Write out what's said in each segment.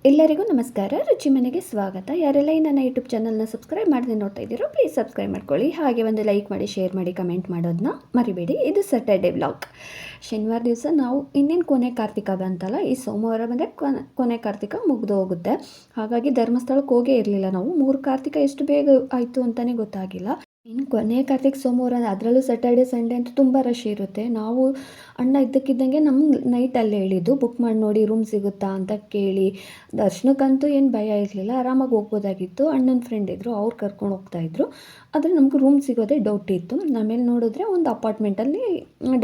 ಎಲ್ಲರಿಗೂ ನಮಸ್ಕಾರ. ರುಚಿ ಮನೆಗೆ ಸ್ವಾಗತ. ಯಾರೆಲ್ಲ ಈ ನನ್ನ ಯೂಟ್ಯೂಬ್ ಚಾನಲ್ನ ಸಬ್ಸ್ಕ್ರೈಬ್ ಮಾಡದೆ ನೋಡ್ತಾ ಇದ್ದೀರೋ ಪ್ಲೀಸ್ ಸಬ್ಸ್ಕ್ರೈಬ್ ಮಾಡ್ಕೊಳ್ಳಿ. ಹಾಗೆ ಒಂದು ಲೈಕ್ ಮಾಡಿ, ಶೇರ್ ಮಾಡಿ, ಕಮೆಂಟ್ ಮಾಡೋದನ್ನ ಮರಿಬೇಡಿ. ಇದು ಸ್ಯಾಟರ್ಡೇ ವ್ಲಾಗ್. ಶನಿವಾರ ದಿವಸ ನಾವು ಇನ್ನೇನು ಕೊನೆ ಕಾರ್ತಿಕ ಬಂತಲ್ಲ, ಈ ಸೋಮವಾರ ಬಂದರೆ ಕೊನೆ ಕಾರ್ತಿಕ ಮುಗಿದು ಹೋಗುತ್ತೆ. ಹಾಗಾಗಿ ಧರ್ಮಸ್ಥಳಕ್ಕೆ ಹೋಗೇ ಇರಲಿಲ್ಲ ನಾವು. 3 ಕಾರ್ತಿಕ ಎಷ್ಟು ಬೇಗ ಆಯಿತು ಅಂತಲೇ ಗೊತ್ತಾಗಿಲ್ಲ. ಇನ್ನು ಕೊನೆ ಕಾರ್ತಿಕ್ ಸೋಮವಾರ, ಅದರಲ್ಲೂ ಸ್ಯಾಟರ್ಡೆ ಸಂಡೇ ಅಂತೂ ತುಂಬ ರಶ್ ಇರುತ್ತೆ. ನಾವು ಅಣ್ಣ ಇದ್ದಕ್ಕಿದ್ದಂಗೆ ನಮ್ಗೆ ನೈಟ್ ಅಲ್ಲೇ ಹೇಳಿದ್ದು, ಬುಕ್ ಮಾಡಿ ನೋಡಿ ರೂಮ್ ಸಿಗುತ್ತಾ ಅಂತ ಕೇಳಿ. ದರ್ಶನಕ್ಕಂತೂ ಏನು ಭಯ ಇರಲಿಲ್ಲ, ಆರಾಮಾಗಿ ಹೋಗ್ಬೋದಾಗಿತ್ತು. ಅಣ್ಣನ ಫ್ರೆಂಡ್ ಇದ್ದರು, ಅವ್ರು ಕರ್ಕೊಂಡು ಹೋಗ್ತಾಯಿದ್ರು. ಆದರೆ ನಮ್ಗೆ ರೂಮ್ ಸಿಗೋದೇ ಡೌಟ್ ಇತ್ತು. ಆಮೇಲೆ ನೋಡಿದ್ರೆ ಒಂದು ಅಪಾರ್ಟ್ಮೆಂಟಲ್ಲಿ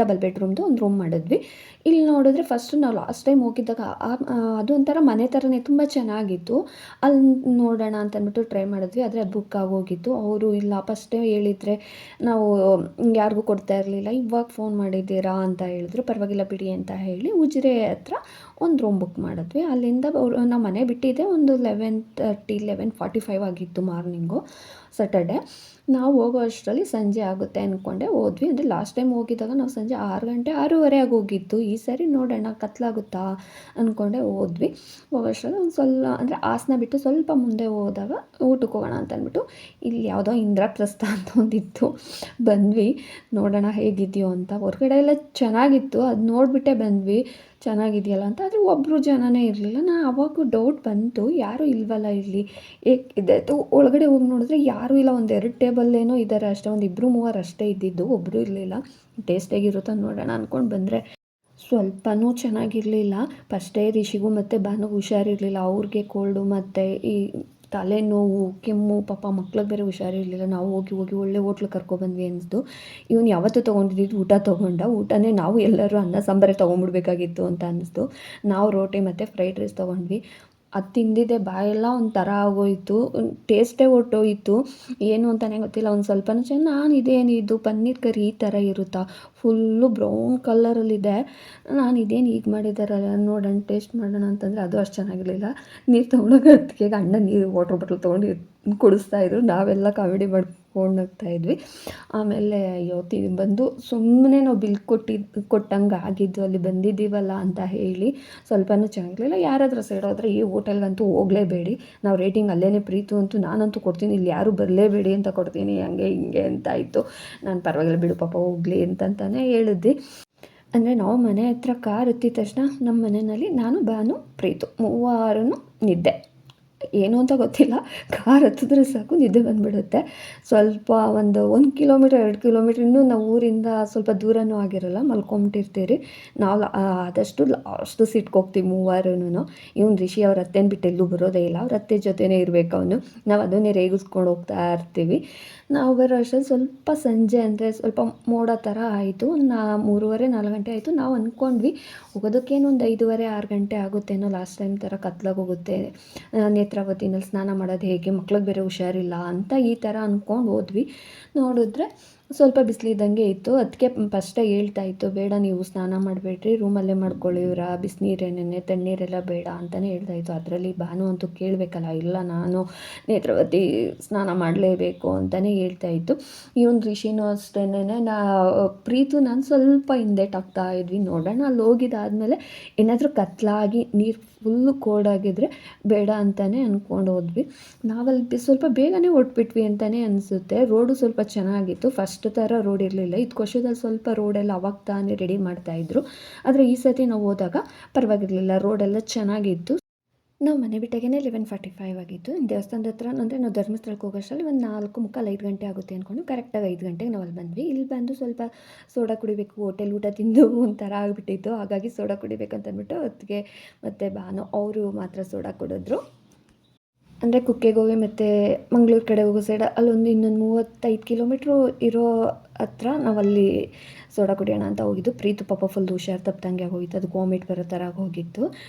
ಡಬಲ್ ಬೆಡ್ರೂಮ್ದು ಒಂದು ರೂಮ್ ಮಾಡಿದ್ವಿ. ಇಲ್ಲಿ ನೋಡಿದ್ರೆ ಫಸ್ಟು ನಾವು ಲಾಸ್ಟ್ ಟೈಮ್ ಹೋಗಿದ್ದಾಗ ಅದು ಒಂಥರ ಮನೆ ಥರನೇ ತುಂಬ ಚೆನ್ನಾಗಿತ್ತು. ಅಲ್ಲಿ ನೋಡೋಣ ಅಂತಂದ್ಬಿಟ್ಟು ಟ್ರೈ ಮಾಡಿದ್ವಿ, ಆದರೆ ಅದು ಬುಕ್ ಆಗೋಗಿತ್ತು. ಅವರು ಇಲ್ಲ ಫಸ್ಟೇ ಹೇಳಿದರೆ ನಾವು ಯಾರಿಗೂ ಕೊಡ್ತಾ ಇರಲಿಲ್ಲ, ಇವಾಗ ಫೋನ್ ಮಾಡಿದ್ದೀರಾ ಅಂತ ಹೇಳಿದ್ರು. ಪರವಾಗಿಲ್ಲ ಬಿಡಿ ಅಂತ ಹೇಳಿ ಉಜಿರೆ ಹತ್ರ ಒಂದು ರೂಮ್ ಬುಕ್ ಮಾಡಿದ್ವಿ. ಅಲ್ಲಿಂದ ನಾವು ಮನೆ ಬಿಟ್ಟಿದ್ದೆ ಒಂದು 11:45 ಆಗಿತ್ತು ಮಾರ್ನಿಂಗು, ಸ್ಯಾಟರ್ಡೆ. ನಾವು ಹೋಗೋ ಅಷ್ಟರಲ್ಲಿ ಸಂಜೆ ಆಗುತ್ತೆ ಅಂದ್ಕೊಂಡೆ ಹೋದ್ವಿ. ಅಂದರೆ ಲಾಸ್ಟ್ ಟೈಮ್ ಹೋಗಿದ್ದಾಗ ನಾವು ಸಂಜೆ 6:30 ಆಗಿ ಹೋಗಿತ್ತು. ಈ ಸರಿ ನೋಡೋಣ ಕತ್ಲಾಗುತ್ತಾ ಅಂದ್ಕೊಂಡೆ ಹೋದ್ವಿ. ಹೋಗೋಷ್ಟರಲ್ಲಿ ಒಂದು ಸ್ವಲ್ಪ ಅಂದರೆ ಹಾಸನ ಬಿಟ್ಟು ಸ್ವಲ್ಪ ಮುಂದೆ ಹೋದಾಗ ಊಟಕ್ಕೆ ಹೋಗೋಣ ಅಂತ ಅಂದ್ಬಿಟ್ಟು ಇಲ್ಲಿ ಯಾವುದೋ ಇಂದ್ರಪ್ರಸ್ಥ ಅಂತ ಒಂದಿತ್ತು, ಬಂದ್ವಿ. ನೋಡೋಣ ಹೇಗಿದೆಯೋ ಅಂತ. ಹೊರಗಡೆ ಎಲ್ಲ ಚೆನ್ನಾಗಿತ್ತು, ಅದು ನೋಡಿಬಿಟ್ಟೆ ಬಂದ್ವಿ ಚೆನ್ನಾಗಿದೆಯಲ್ಲ ಅಂತ. ಆದರೆ ಒಬ್ಬರು ಜನನೇ ಇರಲಿಲ್ಲ. ಅವಾಗೂ ಡೌಟ್ ಬಂತು, ಯಾರೂ ಇಲ್ವಲ್ಲ ಇಲ್ಲಿ, ಏಕಿದೆ ಒಳಗಡೆ ಹೋಗಿ ನೋಡಿದ್ರೆ ಯಾರೂ ಇಲ್ಲ. ಒಂದು 2 ಟೇಬಲ್ ಏನೋ ಇದ್ದಾರೆ ಅಷ್ಟೇ, ಒಂದು 2-3 ಅಷ್ಟೇ ಇದ್ದಿದ್ದು, ಒಬ್ಬರು ಇರಲಿಲ್ಲ. ಟೇಸ್ಟಾಗಿರುತ್ತೋ ನೋಡೋಣ ಅಂದ್ಕೊಂಡು ಬಂದರೆ ಸ್ವಲ್ಪನೂ ಚೆನ್ನಾಗಿರಲಿಲ್ಲ. ಫಸ್ಟೇ ರಿಷಿಗೂ ಮತ್ತು ಭಾನುಗೂ ಹುಷಾರಿರಲಿಲ್ಲ. ಅವ್ರಿಗೆ ಕೋಲ್ಡು ಮತ್ತು ಈ ತಲೆನೋವು, ಕೆಮ್ಮು. ಪಾಪ ಮಕ್ಳಿಗೆ ಬೇರೆ ಹುಷಾರಿರಲಿಲ್ಲ. ನಾವು ಹೋಗಿ ಒಳ್ಳೆ ಹೋಟ್ಲಿಗೆ ಕರ್ಕೊಬಂದ್ವಿ ಅನಿಸ್ತು. ಇವನು ಯಾವತ್ತೂ ತೊಗೊಂಡಿದ್ದು ಊಟ ಊಟನೇ ನಾವು ಎಲ್ಲರೂ ಅನ್ನ ಸಾಂಬಾರೇ ತೊಗೊಂಡ್ಬಿಡ್ಬೇಕಾಗಿತ್ತು ಅಂತ ಅನ್ನಿಸ್ತು. ನಾವು ರೋಟಿ ಮತ್ತು ಫ್ರೈಡ್ ರೈಸ್ ತೊಗೊಂಡ್ವಿ. ಅದು ತಿಂದಿದ್ದೆ ಬಾಯೆಲ್ಲ ಒಂಥರ ಆಗೋಯಿತು, ಟೇಸ್ಟೇ ಹೊರ್ಟೋಯಿತು. ಏನು ಅಂತಲೇ ಗೊತ್ತಿಲ್ಲ. ಒಂದು ಸ್ವಲ್ಪನೂ ನಾನು ಇದೇನಿದು ಪನ್ನೀರ್ ಕರಿ ಈ ಥರ ಇರುತ್ತಾ, ಫುಲ್ಲು ಬ್ರೌನ್ ಕಲರಲ್ಲಿದೆ. ನಾನು ಇದೇನು ಈಗ ಮಾಡಿದಾರಲ್ಲ, ನೋಡೋಣ ಟೇಸ್ಟ್ ಮಾಡೋಣ ಅಂತಂದರೆ ಅದು ಅಷ್ಟು ಚೆನ್ನಾಗಿರಲಿಲ್ಲ. ನೀರು ತೊಗೊಂಡೋಗಿ ಅದಕ್ಕೆ ಅಣ್ಣ ನೀರು ವಾಟರ್ ಬಾಟ್ಲ್ ತೊಗೊಂಡು ಕುಡಿಸ್ತಾಯಿದ್ರು. ನಾವೆಲ್ಲ ಕಾಮಿಡಿ ಮಾಡ್ಕೊಂಡು ಹೋಗ್ತಾಯಿದ್ವಿ. ಆಮೇಲೆ ಬಂದು ಸುಮ್ಮನೆ ನಾವು ಬಿಲ್ ಕೊಟ್ಟಂಗೆ ಆಗಿದ್ದು, ಅಲ್ಲಿ ಬಂದಿದ್ದೀವಲ್ಲ ಅಂತ ಹೇಳಿ. ಸ್ವಲ್ಪನೂ ಚೆನ್ನಾಗಿರಲಿಲ್ಲ. ಯಾರಾದರೂ ಸೈಡ್ ಹೋದರೆ ಈ ಹೋಟೆಲ್ಗಂತೂ ಹೋಗಲೇಬೇಡಿ. ನಾವು ರೇಟಿಂಗ್ ಅಲ್ಲೇ ಪ್ರೀತು ಅಂತೂ ನಾನಂತೂ ಕೊಡ್ತೀನಿ, ಇಲ್ಲಿ ಯಾರೂ ಬರಲೇಬೇಡಿ ಅಂತ ಕೊಡ್ತೀನಿ, ಹಂಗೆ ಹಿಂಗೆ ಅಂತಾಯಿತು. ನಾನು ಪರವಾಗಿಲ್ಲ ಬಿಡು ಪಾಪ ಹೋಗಲಿ ಅಂತಂತಾನೆ ಹೇಳಿದ್ವಿ. ಅಂದರೆ ನಾವು ಮನೆ ಹತ್ರ ಕಾರ್ ಎತ್ತಿದ ತಕ್ಷಣ ನಮ್ಮ ಮನೆಯಲ್ಲಿ ನಾನು, ಭಾನು, ಪ್ರೀತು ಮೂವರೂ ನಿದ್ದೆ. ಏನು ಅಂತ ಗೊತ್ತಿಲ್ಲ, ಕಾರ್ ಹತ್ತಿದ್ರೆ ಸಾಕು ನಿದ್ದೆ ಬಂದುಬಿಡುತ್ತೆ. ಸ್ವಲ್ಪ ಒಂದು 1 ಕಿಲೋಮೀಟರ್ 2 ಕಿಲೋಮೀಟ್ರ್ ಇನ್ನೂ ನಾವು ಊರಿಂದ ಸ್ವಲ್ಪ ದೂರನೂ ಆಗಿರಲ್ಲ, ಮಲ್ಕೊಂಬಿಟ್ಟಿರ್ತೀರಿ. ನಾವು ಆದಷ್ಟು ಲಾಸ್ಟ್ ಸೀಟ್ಗೆ ಹೋಗ್ತೀವಿ ಮೂವರೂ. ಇವ್ನು ರಿಷಿ ಅವ್ರ ಅತ್ತೆನ ಬಿಟ್ಟು ಎಲ್ಲೂ ಬರೋದೇ ಇಲ್ಲ, ಅವ್ರ ಅತ್ತೆ ಜೊತೆನೇ ಇರಬೇಕು ಅವನು. ನಾವು ಅದನ್ನೇ ರೇಗಿಸ್ಕೊಂಡು ಹೋಗ್ತಾ ಇರ್ತೀವಿ. ನಾವು ಬರೋ ಅಷ್ಟರಲ್ಲಿ ಸ್ವಲ್ಪ ಸಂಜೆ ಅಂದರೆ ಸ್ವಲ್ಪ ಮೋಡ ಥರ ಆಯಿತು. 3:30-4 ಗಂಟೆ ಆಯಿತು. ನಾವು ಅಂದ್ಕೊಂಡ್ವಿ ಹೋಗೋದಕ್ಕೇನು ಒಂದು 5:30-6 ಗಂಟೆ ಆಗುತ್ತೇನೋ, ಲಾಸ್ಟ್ ಟೈಮ್ ಥರ ಕತ್ಲಾಗಿ ಹೋಗುತ್ತೆ, ನೇತ್ರಾವತಿನಲ್ಲಿ ಸ್ನಾನ ಮಾಡೋದು ಹೇಗೆ, ಮಕ್ಳಿಗೆ ಬೇರೆ ಹುಷಾರಿಲ್ಲ ಅಂತ ಈ ಥರ ಅಂದ್ಕೊಂಡು ಹೋದ್ವಿ. ನೋಡಿದ್ರೆ ಸ್ವಲ್ಪ ಬಿಸಿಲಿದ್ದಂಗೆ ಇತ್ತು. ಅದಕ್ಕೆ ಫಸ್ಟೇ ಹೇಳ್ತಾಯಿತ್ತು, ಬೇಡ ನೀವು ಸ್ನಾನ ಮಾಡಬೇಡ್ರಿ, ರೂಮಲ್ಲೇ ಮಾಡ್ಕೊಳ್ಳಿ, ಬಿಸಿನೀರೇನೇ, ತಣ್ಣೀರೆಲ್ಲ ಬೇಡ ಅಂತಲೇ ಹೇಳ್ತಾಯಿತ್ತು. ಅದರಲ್ಲಿ ಭಾನು ಅಂತೂ ಕೇಳಬೇಕಲ್ಲ, ಇಲ್ಲ ನಾನು ನೇತ್ರಾವತಿ ಸ್ನಾನ ಮಾಡಲೇಬೇಕು ಅಂತಲೇ ಹೇಳ್ತಾಯಿತ್ತು. ಇವನು ರಿಷಿನೂ ಅಷ್ಟೇನೆ. ಪ್ರೀತು ನಾನು ಸ್ವಲ್ಪ ಹಿಂದೇಟಾಗ್ತಾ ಇದ್ವಿ. ನೋಡೋಣ ಅಲ್ಲಿ ಹೋಗಿದ್ದಾದಮೇಲೆ ಏನಾದರೂ ಕತ್ಲಾಗಿ ನೀರು ಫುಲ್ಲು ಕೋಲ್ಡಾಗಿದ್ದರೆ ಬೇಡ ಅಂತಲೇ ಅಂದ್ಕೊಂಡು ಹೋದ್ವಿ. ನಾವಲ್ಲಿ ಸ್ವಲ್ಪ ಬೇಗನೆ ಹೊರಟ್ಬಿಟ್ವಿ ಅಂತಲೇ ಅನಿಸುತ್ತೆ. ರೋಡು ಸ್ವಲ್ಪ ಚೆನ್ನಾಗಿತ್ತು, ಫಸ್ಟ್ ಥರ ರೋಡ್ ಇರಲಿಲ್ಲ. ಇದು ವರ್ಷದಲ್ಲಿ ಸ್ವಲ್ಪ ರೋಡೆಲ್ಲ ಅವಾಗ ತಾನೇ ರೆಡಿ ಮಾಡ್ತಾಯಿದ್ರು. ಆದರೆ ಈ ಸತಿ ನಾವು ಹೋದಾಗ ಪರವಾಗಿರಲಿಲ್ಲ, ರೋಡೆಲ್ಲ ಚೆನ್ನಾಗಿತ್ತು. ನಾವು ಮನೆ ಬಿಟ್ಟಾಗೇ 11:45 ಆಗಿತ್ತು. ದೇವಸ್ಥಾನದ ಹತ್ರ ಅಂದರೆ ನಾವು ಧರ್ಮಸ್ಥಳಕ್ಕೆ ಹೋಗೋಷ್ಟರಲ್ಲಿ ಒಂದು 4:45-5 ಗಂಟೆ ಆಗುತ್ತೆ ಅಂದ್ಕೊಂಡು ಕರೆಕ್ಟಾಗಿ 5 ಗಂಟೆಗೆ ನಾವು ಅಲ್ಲಿ ಬಂದ್ವಿ. ಇಲ್ಲಿ ಬಂದು ಸ್ವಲ್ಪ ಸೋಡಾ ಕುಡಿಬೇಕು, ಹೋಟೆಲ್ ಊಟ ತಿಂದು ಒಂಥರ ಆಗಿಬಿಟ್ಟಿತ್ತು. ಹಾಗಾಗಿ ಸೋಡಾ ಕುಡಿಬೇಕಂತಂದ್ಬಿಟ್ಟು ಹೊತ್ತಿಗೆ ಮತ್ತು ಭಾನು ಅವರು ಮಾತ್ರ ಸೋಡಾ ಕುಡಿದ್ರು. ಅಂದರೆ ಕುಕ್ಕೆಗೆ ಹೋಗಿ ಮತ್ತು ಮಂಗಳೂರು ಕಡೆ ಹೋಗೋ ಸೈಡ್ ಅಲ್ಲೊಂದು ಇನ್ನೊಂದು 35 ಕಿಲೋಮೀಟ್ರು ಇರೋ ಹತ್ರ ನಾವಲ್ಲಿ ಸೋಡಾ ಕುಡಿಯೋಣ ಅಂತ ಹೋಗಿದ್ದು. ಪ್ರೀತು ಪಾಪ ಫುಲ್ ಹುಷಾರು ತಪ್ಪದಂಗೆ ಆಗೋಗಿತ್ತು, ಅದು ವಾಮಿಟ್ ಬರೋ ಥರ ಆಗೋಗಿತ್ತು.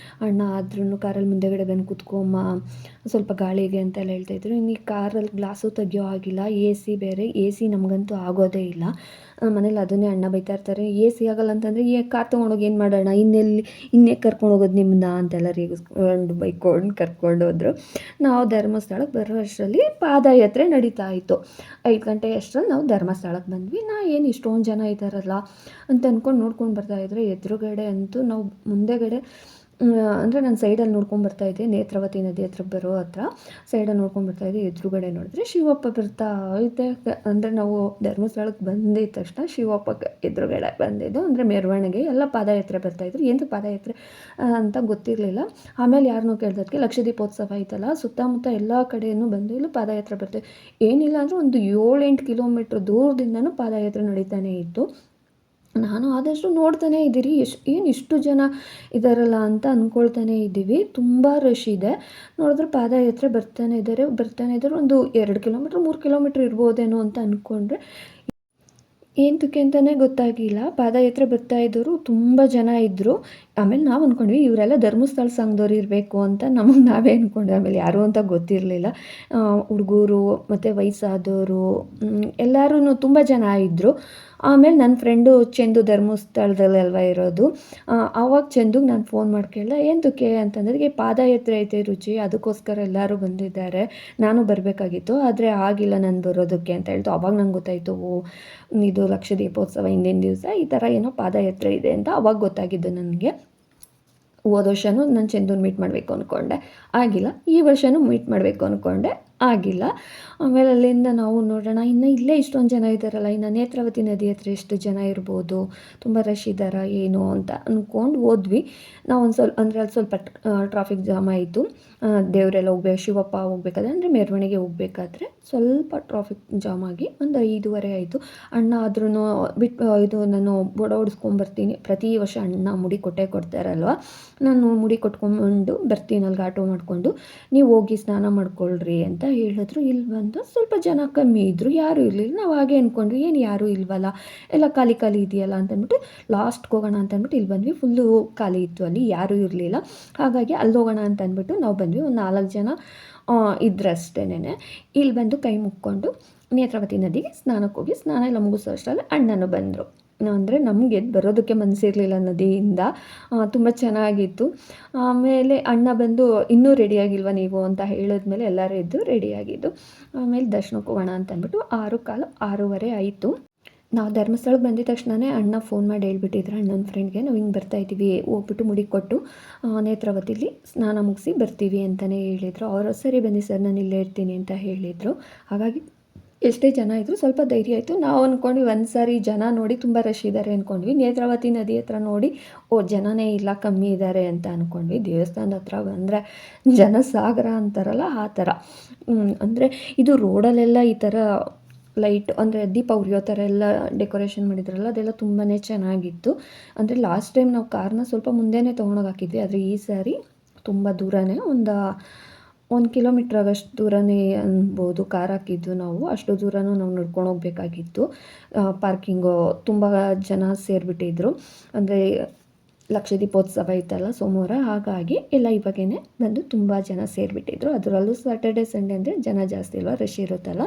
ಅಣ್ಣ ಆದ್ರೂ ಕಾರಲ್ಲಿ ಮುಂದೆಗಡೆ ಬಂದು ಕೂತ್ಕೊಮ್ಮ ಸ್ವಲ್ಪ ಗಾಳಿಗೆ ಅಂತೆಲ್ಲ ಹೇಳ್ತಾಯಿದ್ರು. ಇನ್ನು ಈ ಕಾರಲ್ಲಿ ಗ್ಲಾಸು ತೆಗಿಯೋ ಆಗಿಲ್ಲ, ಎ ಸಿ ಬೇರೆ, ಎ ಸಿ ನಮಗಂತೂ ಆಗೋದೇ ಇಲ್ಲ. ಮನೇಲಿ ಅದನ್ನೇ ಅಣ್ಣ ಬೈತಾ ಇರ್ತಾರೆ, ಎ ಸಿ ಆಗಲ್ಲ ಅಂತಂದರೆ ಕಾರ್ ತೊಗೊಂಡೋಗಿ ಏನು ಮಾಡೋಣ, ಇನ್ನೇ ಕರ್ಕೊಂಡು ಹೋಗೋದು ನಿಮ್ಮನ್ನ ಅಂತೆಲ್ಲ ರೇಗಿಸ್ಕೊಂಡು ಬೈಕೊಂಡು ಕರ್ಕೊಂಡು ಹೋದ್ರು. ನಾವು ಧರ್ಮಸ್ಥಳಕ್ಕೆ ಬರೋ ಅಷ್ಟರಲ್ಲಿ ಪಾದಯಾತ್ರೆ ನಡೀತಾ ಇತ್ತು. 5 ಗಂಟೆ ಅಷ್ಟರಲ್ಲಿ ನಾವು ಧರ್ಮಸ್ಥಳಕ್ಕೆ ಬಂದ್ವಿ. ಏನು ಇಷ್ಟೊಂದು ಜನ ಇದ್ದಾರಲ್ಲ ಅಂತ ಅಂದ್ಕೊಂಡು ನೋಡ್ಕೊಂಡು ಬರ್ತಾಯಿದ್ರೆ ಎದುರುಗಡೆ ಅಂತೂ ನಾವು ಮುಂದೆಗಡೆ ಅಂದರೆ ನಾನು ಸೈಡಲ್ಲಿ ನೋಡ್ಕೊಂಡು ಬರ್ತಾಯಿದ್ದೆ, ನೇತ್ರಾವತಿ ನದಿ ಹತ್ರ ಬರೋ ಹತ್ರ ಸೈಡಲ್ಲಿ ನೋಡ್ಕೊಂಡು ಬರ್ತಾಯಿದ್ದೆ. ಎದುರುಗಡೆ ನೋಡಿದ್ರೆ ಶಿವಪ್ಪ ಬರ್ತಾ ಇದ್ದೆ. ಅಂದರೆ ನಾವು ಧರ್ಮಸ್ಥಳಕ್ಕೆ ಬಂದಿದ ತಕ್ಷಣ ಶಿವಪ್ಪ ಎದುರುಗಡೆ ಬಂದಿದ್ದು. ಅಂದರೆ ಮೆರವಣಿಗೆ ಎಲ್ಲ ಪಾದಯಾತ್ರೆ ಬರ್ತಾಯಿದ್ರು. ಏನು ಪಾದಯಾತ್ರೆ ಅಂತ ಗೊತ್ತಿರಲಿಲ್ಲ. ಆಮೇಲೆ ಯಾರನ್ನೂ ಕೇಳಿದಕ್ಕೆ ಲಕ್ಷದೀಪೋತ್ಸವ ಆಯ್ತಲ್ಲ, ಸುತ್ತಮುತ್ತ ಎಲ್ಲ ಕಡೆಯೂ ಬಂದು ಇಲ್ಲೂ ಪಾದಯಾತ್ರೆ ಬರ್ತೀವಿ. ಏನಿಲ್ಲ ಅಂದರೆ ಒಂದು 7-8 ಕಿಲೋಮೀಟ್ರ್ ದೂರದಿಂದನೂ ಪಾದಯಾತ್ರೆ ನಡೀತಾನೆ ಇತ್ತು. ನಾನು ಆದಷ್ಟು ನೋಡ್ತಾನೇ ಇದ್ದೀರಿ ಇಷ್ಟು ಜನ ಇದ್ದಾರಲ್ಲ ಅಂತ ಅಂದ್ಕೊಳ್ತಾನೆ ಇದ್ದೀವಿ. ತುಂಬ ರಶ್ ಇದೆ. ನೋಡಿದ್ರೆ ಪಾದಯಾತ್ರೆ ಬರ್ತಾನೆ ಇದ್ದಾರೆ. ಒಂದು 2 ಕಿಲೋಮೀಟ್ರ್ 3 ಕಿಲೋಮೀಟ್ರ್ ಇರ್ಬೋದೇನೋ ಅಂತ ಅಂದ್ಕೊಂಡ್ರೆ ಏನಕ್ಕೆ ಅಂತಲೇ ಗೊತ್ತಾಗಿಲ್ಲ. ಪಾದಯಾತ್ರೆ ಬರ್ತಾಯಿದ್ದವರು ತುಂಬ ಜನ ಇದ್ದರು. ಆಮೇಲೆ ನಾವು ಅಂದ್ಕೊಂಡ್ವಿ ಇವರೆಲ್ಲ ಧರ್ಮಸ್ಥಳ ಸಂಘದವ್ರು ಇರಬೇಕು ಅಂತ ನಮಗೆ ನಾವೇ ಅಂದ್ಕೊಂಡ್ವಿ. ಆಮೇಲೆ ಯಾರು ಅಂತ ಗೊತ್ತಿರಲಿಲ್ಲ. ಹುಡುಗರು ಮತ್ತು ವಯಸ್ಸಾದವರು ಎಲ್ಲರೂ ತುಂಬ ಜನ ಇದ್ದರು. ಆಮೇಲೆ ನನ್ನ ಫ್ರೆಂಡು ಚಂದು ಧರ್ಮಸ್ಥಳದಲ್ಲಲ್ವ ಇರೋದು. ಆವಾಗ ಚಂದುಗೆ ನಾನು ಫೋನ್ ಮಾಡಿ ಕೇಳಿದೆ, ಏನಕ್ಕೆ ಅಂತಂದ್ರೆ ಪಾದಯಾತ್ರೆ ಐತೆ ರುಚಿ, ಅದಕ್ಕೋಸ್ಕರ ಎಲ್ಲರೂ ಬಂದಿದ್ದಾರೆ, ನಾನು ಬರಬೇಕಾಗಿತ್ತು, ಆದರೆ ಆಗಿಲ್ಲ ನಾನು ಬರೋದಕ್ಕೆ ಅಂತ ಹೇಳ್ತು. ಆವಾಗ ನಂಗೆ ಗೊತ್ತಾಯಿತು, ಇದು ಲಕ್ಷದೀಪೋತ್ಸವ ಹಿಂದಿನ ದಿವಸ ಈ ಥರ ಏನೋ ಪಾದಯಾತ್ರೆ ಇದೆ ಅಂತ ಆವಾಗ ಗೊತ್ತಾಗಿದ್ದು ನನಗೆ. ಹೋದ ವರ್ಷವೂ ನಾನು ಚಂದೂನ್ ಮೀಟ್ ಮಾಡಬೇಕು ಅಂದ್ಕೊಂಡೆ, ಆಗಿಲ್ಲ. ಈ ವರ್ಷವೂ ಮೀಟ್ ಮಾಡಬೇಕು ಅಂದ್ಕೊಂಡೆ, ಆಗಿಲ್ಲ. ಆಮೇಲೆ ಅಲ್ಲಿಂದ ನಾವು ನೋಡೋಣ, ಇನ್ನು ಇಲ್ಲೇ ಇಷ್ಟೊಂದು ಜನ ಇದ್ದಾರಲ್ಲ, ಇನ್ನು ನೇತ್ರಾವತಿ ನದಿ ಹತ್ರ ಎಷ್ಟು ಜನ ಇರ್ಬೋದು, ತುಂಬ ರಶ್ ಇದ್ದಾರಾ ಏನು ಅಂತ ಅಂದ್ಕೊಂಡು ಹೋದ್ವಿ. ನಾವು ಅಲ್ಲಿ ಸ್ವಲ್ಪ ಟ್ರಾಫಿಕ್ ಜಾಮ್ ಆಯಿತು. ದೇವರೆಲ್ಲ ಹೋಗ್ಬೇಕು, ಶಿವಪ್ಪ ಹೋಗ್ಬೇಕಾದ್ರೆ ಅಂದರೆ ಮೆರವಣಿಗೆ ಹೋಗ್ಬೇಕಾದ್ರೆ ಸ್ವಲ್ಪ ಟ್ರಾಫಿಕ್ ಜಾಮ್ ಆಗಿ ಒಂದು 5:30 ಆಯಿತು. ಅಣ್ಣ ಆದ್ರೂ ಇದು ನಾನು ಓಡಿಸ್ಕೊಂಬರ್ತೀನಿ, ಪ್ರತಿ ವರ್ಷ ಅಣ್ಣ ಮುಡಿ ಕೊಡ್ತಾರಲ್ವ, ನಾನು ಮುಡಿ ಕೊಟ್ಕೊಂಡು ಬರ್ತೀನಿ ಅಲ್ಲಿಗೆ ಆಟೋ ಮಾಡಿಕೊಂಡು, ನೀವು ಹೋಗಿ ಸ್ನಾನ ಮಾಡ್ಕೊಳ್ರಿ ಅಂತ ಹೇಳಿದ್ರು. ಇಲ್ಲಿ ಬಂದು ಸ್ವಲ್ಪ ಜನ ಕಮ್ಮಿ ಇದ್ದರು, ಯಾರೂ ಇರಲಿಲ್ಲ. ನಾವು ಹಾಗೆ ಅಂದ್ಕೊಂಡ್ವಿ, ಏನು ಯಾರೂ ಇಲ್ವಲ್ಲ, ಎಲ್ಲ ಖಾಲಿ ಇದೆಯಲ್ಲ ಅಂತಂದ್ಬಿಟ್ಟು ಲಾಸ್ಟ್ಗೆ ಹೋಗೋಣ ಅಂತಂದ್ಬಿಟ್ಟು ಇಲ್ಲಿ ಬಂದ್ವಿ. ಫುಲ್ಲು ಖಾಲಿ ಇತ್ತು, ಅಲ್ಲಿ ಯಾರೂ ಇರಲಿಲ್ಲ. ಹಾಗಾಗಿ ಅಲ್ಲಿ ಹೋಗೋಣ ಅಂತ ಅಂದ್ಬಿಟ್ಟು ನಾವು ಬಂದ್ವಿ. ಒಂದು 4 ಜನ ಇದ್ರಷ್ಟೇನೆ. ಇಲ್ಲಿ ಬಂದು ಕೈ ಮುಕ್ಕೊಂಡು ನೇತ್ರಾವತಿ ನದಿಗೆ ಸ್ನಾನಕ್ಕೆ ಹೋಗಿ ಸ್ನಾನ ಎಲ್ಲ ಮುಗಿಸೋ ಅಷ್ಟರಲ್ಲಿ ಅಣ್ಣನೂ ಬಂದರು. ಅಂದರೆ ನಮಗೆ ಬರೋದಕ್ಕೆ ಮನಸ್ಸಿರಲಿಲ್ಲ ನದಿಯಿಂದ, ತುಂಬ ಚೆನ್ನಾಗಿತ್ತು. ಆಮೇಲೆ ಅಣ್ಣ ಬಂದು ಇನ್ನೂ ರೆಡಿಯಾಗಿಲ್ವ ನೀವು ಅಂತ ಹೇಳಿದ್ಮೇಲೆ ಎಲ್ಲರೂ ಎದ್ದು ರೆಡಿಯಾಗಿದ್ದು. ಆಮೇಲೆ ದರ್ಶನಕ್ಕೆ ಹೋಗೋಣ ಅಂತ ಅಂದ್ಬಿಟ್ಟು 6:15 6:30 ಆಯಿತು. ನಾವು ಧರ್ಮಸ್ಥಳಕ್ಕೆ ಬಂದಿದ ತಕ್ಷಣವೇ ಅಣ್ಣ ಫೋನ್ ಮಾಡಿ ಹೇಳ್ಬಿಟ್ಟಿದ್ರು ಅಣ್ಣನ ಫ್ರೆಂಡ್ಗೆ, ನಾವು ಹಿಂಗೆ ಬರ್ತಾಯಿದ್ದೀವಿ, ಹೋಗ್ಬಿಟ್ಟು ಮುಡಿ ಕೊಟ್ಟು ನೇತ್ರಾವತಿಲಿ ಸ್ನಾನ ಮುಗಿಸಿ ಬರ್ತೀವಿ ಅಂತಲೇ ಹೇಳಿದರು. ಅವರು ಸರಿ ಬನ್ನಿ ಸರ್, ನಾನು ಇಲ್ಲೇ ಇರ್ತೀನಿ ಅಂತ ಹೇಳಿದರು. ಹಾಗಾಗಿ ಎಷ್ಟೇ ಜನ ಇದ್ದರೂ ಸ್ವಲ್ಪ ಧೈರ್ಯ ಆಯಿತು. ನಾವು ಅಂದ್ಕೊಂಡ್ವಿ ಒಂದು ಸಾರಿ ಜನ ನೋಡಿ ತುಂಬ ರಶ್ ಇದ್ದಾರೆ ಅಂದ್ಕೊಂಡ್ವಿ. ನೇತ್ರಾವತಿ ನದಿ ಹತ್ರ ನೋಡಿ ಜನನೇ ಇಲ್ಲ, ಕಮ್ಮಿ ಇದ್ದಾರೆ ಅಂತ ಅಂದ್ಕೊಂಡ್ವಿ. ದೇವಸ್ಥಾನದ ಹತ್ರ ಬಂದರೆ ಜನಸಾಗರ ಅಂತಾರಲ್ಲ ಆ ಥರ. ಅಂದರೆ ಇದು ರೋಡಲ್ಲೆಲ್ಲ ಈ ಥರ ಲೈಟ್ ಅಂದರೆ ದೀಪ ಉರಿಯೋ ಥರ ಎಲ್ಲ ಡೆಕೋರೇಷನ್ ಮಾಡಿದ್ರಲ್ಲ, ಅದೆಲ್ಲ ತುಂಬಾ ಚೆನ್ನಾಗಿತ್ತು. ಅಂದರೆ ಲಾಸ್ಟ್ ಟೈಮ್ ನಾವು ಕಾರ್ನ ಸ್ವಲ್ಪ ಮುಂದೆನೇ ತೊಗೊಂಡೋಗಿ ಹಾಕಿದ್ವಿ, ಆದರೆ ಈ ಸಾರಿ ತುಂಬ ದೂರನೇ, ಒಂದು 1 ಕಿಲೋಮೀಟ್ರ್ ಆಗಷ್ಟು ದೂರನೇ ಅನ್ಬೋದು ಕಾರ್ ಹಾಕಿದ್ದು ನಾವು. ಅಷ್ಟು ದೂರನೂ ನಾವು ನಡ್ಕೊಂಡು ಹೋಗ್ಬೇಕಾಗಿತ್ತು. ಪಾರ್ಕಿಂಗು ತುಂಬ ಜನ ಸೇರಿಬಿಟ್ಟಿದ್ರು. ಅಂದರೆ ಲಕ್ಷದೀಪೋತ್ಸವ ಇತ್ತಲ್ಲ ಸೋಮವಾರ, ಹಾಗಾಗಿ ಎಲ್ಲ ಇವಾಗೇ ಬಂದು ತುಂಬ ಜನ ಸೇರಿಬಿಟ್ಟಿದ್ರು. ಅದರಲ್ಲೂ ಸ್ಯಾಟರ್ಡೆ ಸಂಡೇ ಅಂದರೆ ಜನ ಜಾಸ್ತಿ ಅಲ್ವ, ರಶ್ ಇರುತ್ತಲ್ಲ.